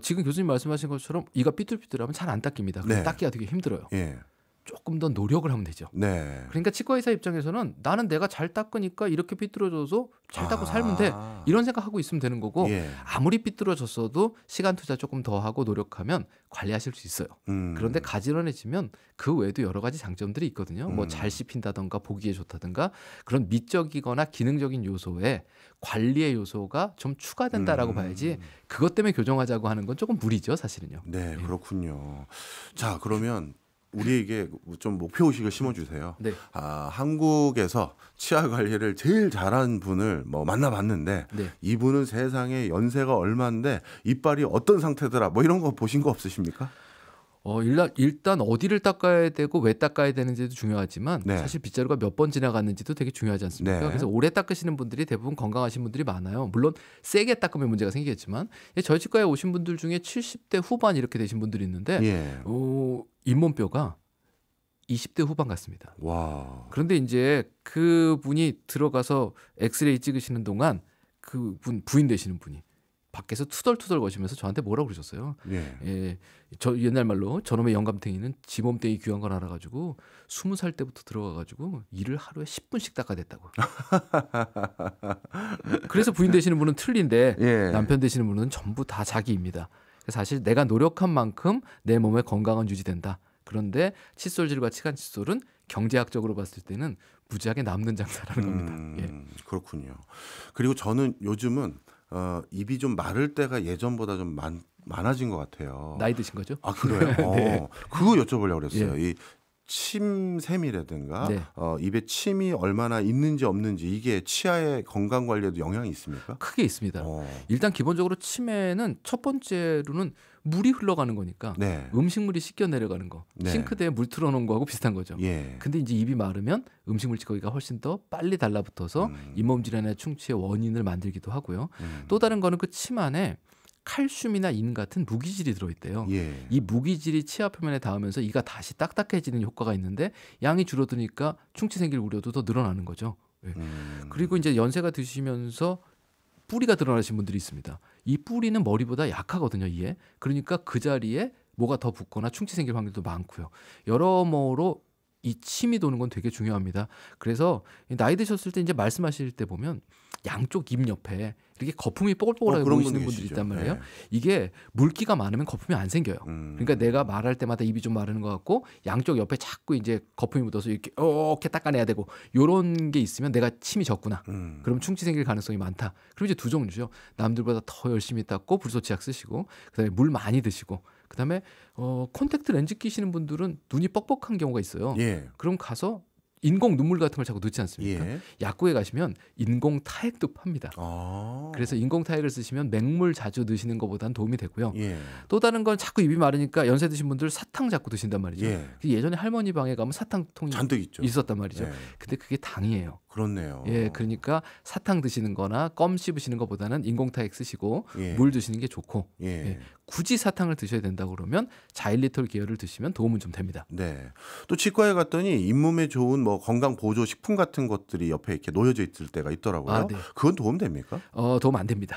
지금 교수님 말씀하신 것처럼 이가 삐뚤삐뚤하면 잘 안 닦입니다. 네. 닦기가 되게 힘들어요. 예. 조금 더 노력을 하면 되죠. 네. 그러니까 치과 의사 입장에서는 나는 내가 잘 닦으니까 이렇게 삐뚤어져서 잘 닦고 살면 돼. 이런 생각하고 있으면 되는 거고 예. 아무리 삐뚤어졌어도 시간 투자 조금 더 하고 노력하면 관리하실 수 있어요. 그런데 가지런해지면 그 외에도 여러 가지 장점들이 있거든요. 뭐 잘 씹힌다던가 보기에 좋다던가 그런 미적이거나 기능적인 요소에 관리의 요소가 좀 추가된다라고 봐야지 그것 때문에 교정하자고 하는 건 조금 무리죠, 사실은요. 네, 그렇군요. 자, 그러면 우리에게 좀 목표의식을 심어주세요. 네. 한국에서 치아 관리를 제일 잘하는 분을 뭐 만나봤는데 네. 이분은 세상에 연세가 얼마인데 이빨이 어떤 상태더라 뭐 이런 거 보신 거 없으십니까? 일단 어디를 닦아야 되고 왜 닦아야 되는지도 중요하지만 네. 사실 빗자루가 몇 번 지나갔는지도 되게 중요하지 않습니까? 네. 그래서 오래 닦으시는 분들이 대부분 건강하신 분들이 많아요. 물론 세게 닦으면 문제가 생기겠지만 저희 치과에 오신 분들 중에 70대 후반 이렇게 되신 분들이 있는데 예. 잇몸뼈가 20대 후반 같습니다. 와. 그런데 이제 그분이 들어가서 엑스레이 찍으시는 동안 그분 부인 되시는 분이 밖에서 투덜투덜 거시면서 저한테 뭐라고 그러셨어요. 예. 저 옛날 말로 저놈의 영감탱이는 지 몸뚱이 귀한 걸 알아가지고 20살 때부터 들어가가지고 이를 하루에 10분씩 닦아댔다고. 그래서 부인 되시는 분은 틀린데 예. 남편 되시는 분은 전부 다 자기입니다. 사실 내가 노력한 만큼 내 몸의 건강은 유지된다. 그런데 칫솔질과 치간칫솔은 경제학적으로 봤을 때는 무지하게 남는 장사라는 겁니다. 예. 그렇군요. 그리고 저는 요즘은 입이 좀 마를 때가 예전보다 좀 많아진 것 같아요. 나이 드신 거죠? 아, 그래요? 네. 그거 여쭤보려고 그랬어요. 예. 이 침샘이라든가 네. 입에 침이 얼마나 있는지 없는지 이게 치아의 건강 관리에도 영향이 있습니까? 크게 있습니다. 일단 기본적으로 치매는 첫 번째로는 물이 흘러가는 거니까 네. 음식물이 씻겨 내려가는 거. 네. 싱크대에 물 틀어놓은 거하고 비슷한 거죠. 예. 근데 이제 입이 마르면 음식물 찌꺼기가 훨씬 더 빨리 달라붙어서 잇몸 질환이나 충치의 원인을 만들기도 하고요. 또 다른 거는 그 침 안에 칼슘이나 인 같은 무기질이 들어있대요. 예. 이 무기질이 치아 표면에 닿으면서 이가 다시 딱딱해지는 효과가 있는데 양이 줄어드니까 충치 생길 우려도 더 늘어나는 거죠. 예. 그리고 이제 연세가 드시면서 뿌리가 드러나신 분들이 있습니다. 이 뿌리는 머리보다 약하거든요, 이에. 그러니까 그 자리에 뭐가 더 붙거나 충치 생길 확률도 많고요. 여러모로 이 침이 도는 건 되게 중요합니다. 그래서 나이 드셨을 때 이제 말씀하실 때 보면 양쪽 입 옆에 이렇게 거품이 뽀글뽀글하게 그런 보이시는 분들 분들이 계시죠. 있단 말이에요. 네. 이게 물기가 많으면 거품이 안 생겨요. 그러니까 내가 말할 때마다 입이 좀 마르는 것 같고 양쪽 옆에 자꾸 이제 거품이 묻어서 이렇게 닦아내야 되고 요런 게 있으면 내가 침이 졌구나. 그럼 충치 생길 가능성이 많다. 그럼 이제 두 종류죠. 남들보다 더 열심히 닦고 불소치약 쓰시고 그다음에 물 많이 드시고 그다음에 콘택트 렌즈 끼시는 분들은 눈이 뻑뻑한 경우가 있어요. 예. 그럼 가서 인공 눈물 같은 걸 자꾸 넣지 않습니까? 예. 약국에 가시면 인공 타액도 팝니다. 그래서 인공 타액을 쓰시면 맹물 자주 드시는 것보다는 도움이 되고요. 예. 또 다른 건 자꾸 입이 마르니까 연세 드신 분들 사탕 자꾸 드신단 말이죠. 예. 예전에 할머니 방에 가면 사탕통이 잔뜩 있죠. 있었단 말이죠. 예. 근데 그게 당이에요. 그렇네요. 예, 그러니까 사탕 드시는 거나 껌 씹으시는 것보다는 인공 타액 쓰시고 예. 물 드시는 게 좋고 예. 예, 굳이 사탕을 드셔야 된다 그러면 자일리톨 계열을 드시면 도움은 좀 됩니다. 네. 또 치과에 갔더니 잇몸에 좋은 뭐 건강 보조 식품 같은 것들이 옆에 이렇게 놓여져 있을 때가 있더라고요. 아, 네. 그건 도움 됩니까? 도움 안 됩니다.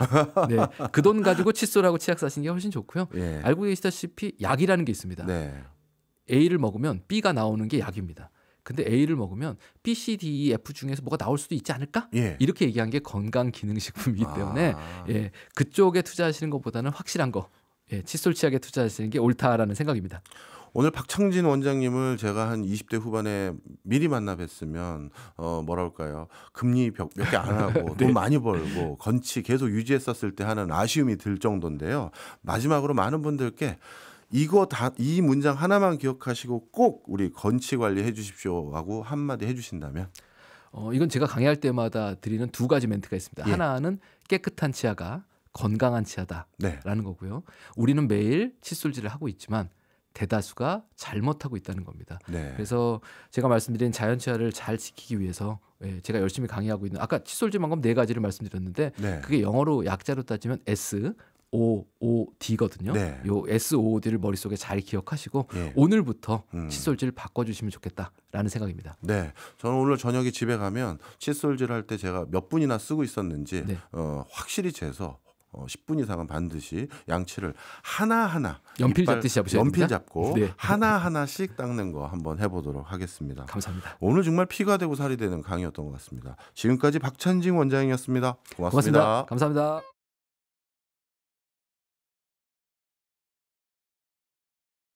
네, 그 돈 가지고 칫솔하고 치약 사시는 게 훨씬 좋고요. 예. 알고 계시다시피 약이라는 게 있습니다. 네. A를 먹으면 B가 나오는 게 약입니다. 근데 A를 먹으면 B, C, D, E, F 중에서 뭐가 나올 수도 있지 않을까? 예. 이렇게 얘기한 게 건강기능식품이기 때문에 예, 그쪽에 투자하시는 것보다는 확실한 거 예, 칫솔 치약에 투자하시는 게 옳다라는 생각입니다. 오늘 박창진 원장님을 제가 한 20대 후반에 미리 만나 뵀으면 뭐랄까요, 금리 몇 개 안 하고 네. 돈 많이 벌고 건치 계속 유지했었을 때 하는 아쉬움이 들 정도인데요. 마지막으로 많은 분들께 이 문장 하나만 기억하시고 꼭 우리 건치 관리해 주십시오 하고 한마디 해주신다면. 이건 제가 강의할 때마다 드리는 두 가지 멘트가 있습니다. 예. 하나는 깨끗한 치아가 건강한 치아다라는 거고요. 우리는 매일 칫솔질을 하고 있지만 대다수가 잘못하고 있다는 겁니다. 네. 그래서 제가 말씀드린 자연 치아를 잘 지키기 위해서 제가 열심히 강의하고 있는 아까 칫솔질 방법 4가지를 말씀드렸는데 네. 그게 영어로 약자로 따지면 SOOD거든요. 네. 요 SOOD를 머릿속에 잘 기억하시고 예. 오늘부터 칫솔질 바꿔주시면 좋겠다라는 생각입니다. 네, 저는 오늘 저녁에 집에 가면 칫솔질 할 때 제가 몇 분이나 쓰고 있었는지 네. 확실히 재서 10분 이상은 반드시 양치를 하나하나 연필 이빨 잡듯이 잡으셔야 연필 됩니다. 잡고 네. 하나하나씩 닦는 거 한번 해보도록 하겠습니다. 감사합니다. 오늘 정말 피가 되고 살이 되는 강의였던 것 같습니다. 지금까지 박찬진 원장이었습니다. 고맙습니다. 감사합니다.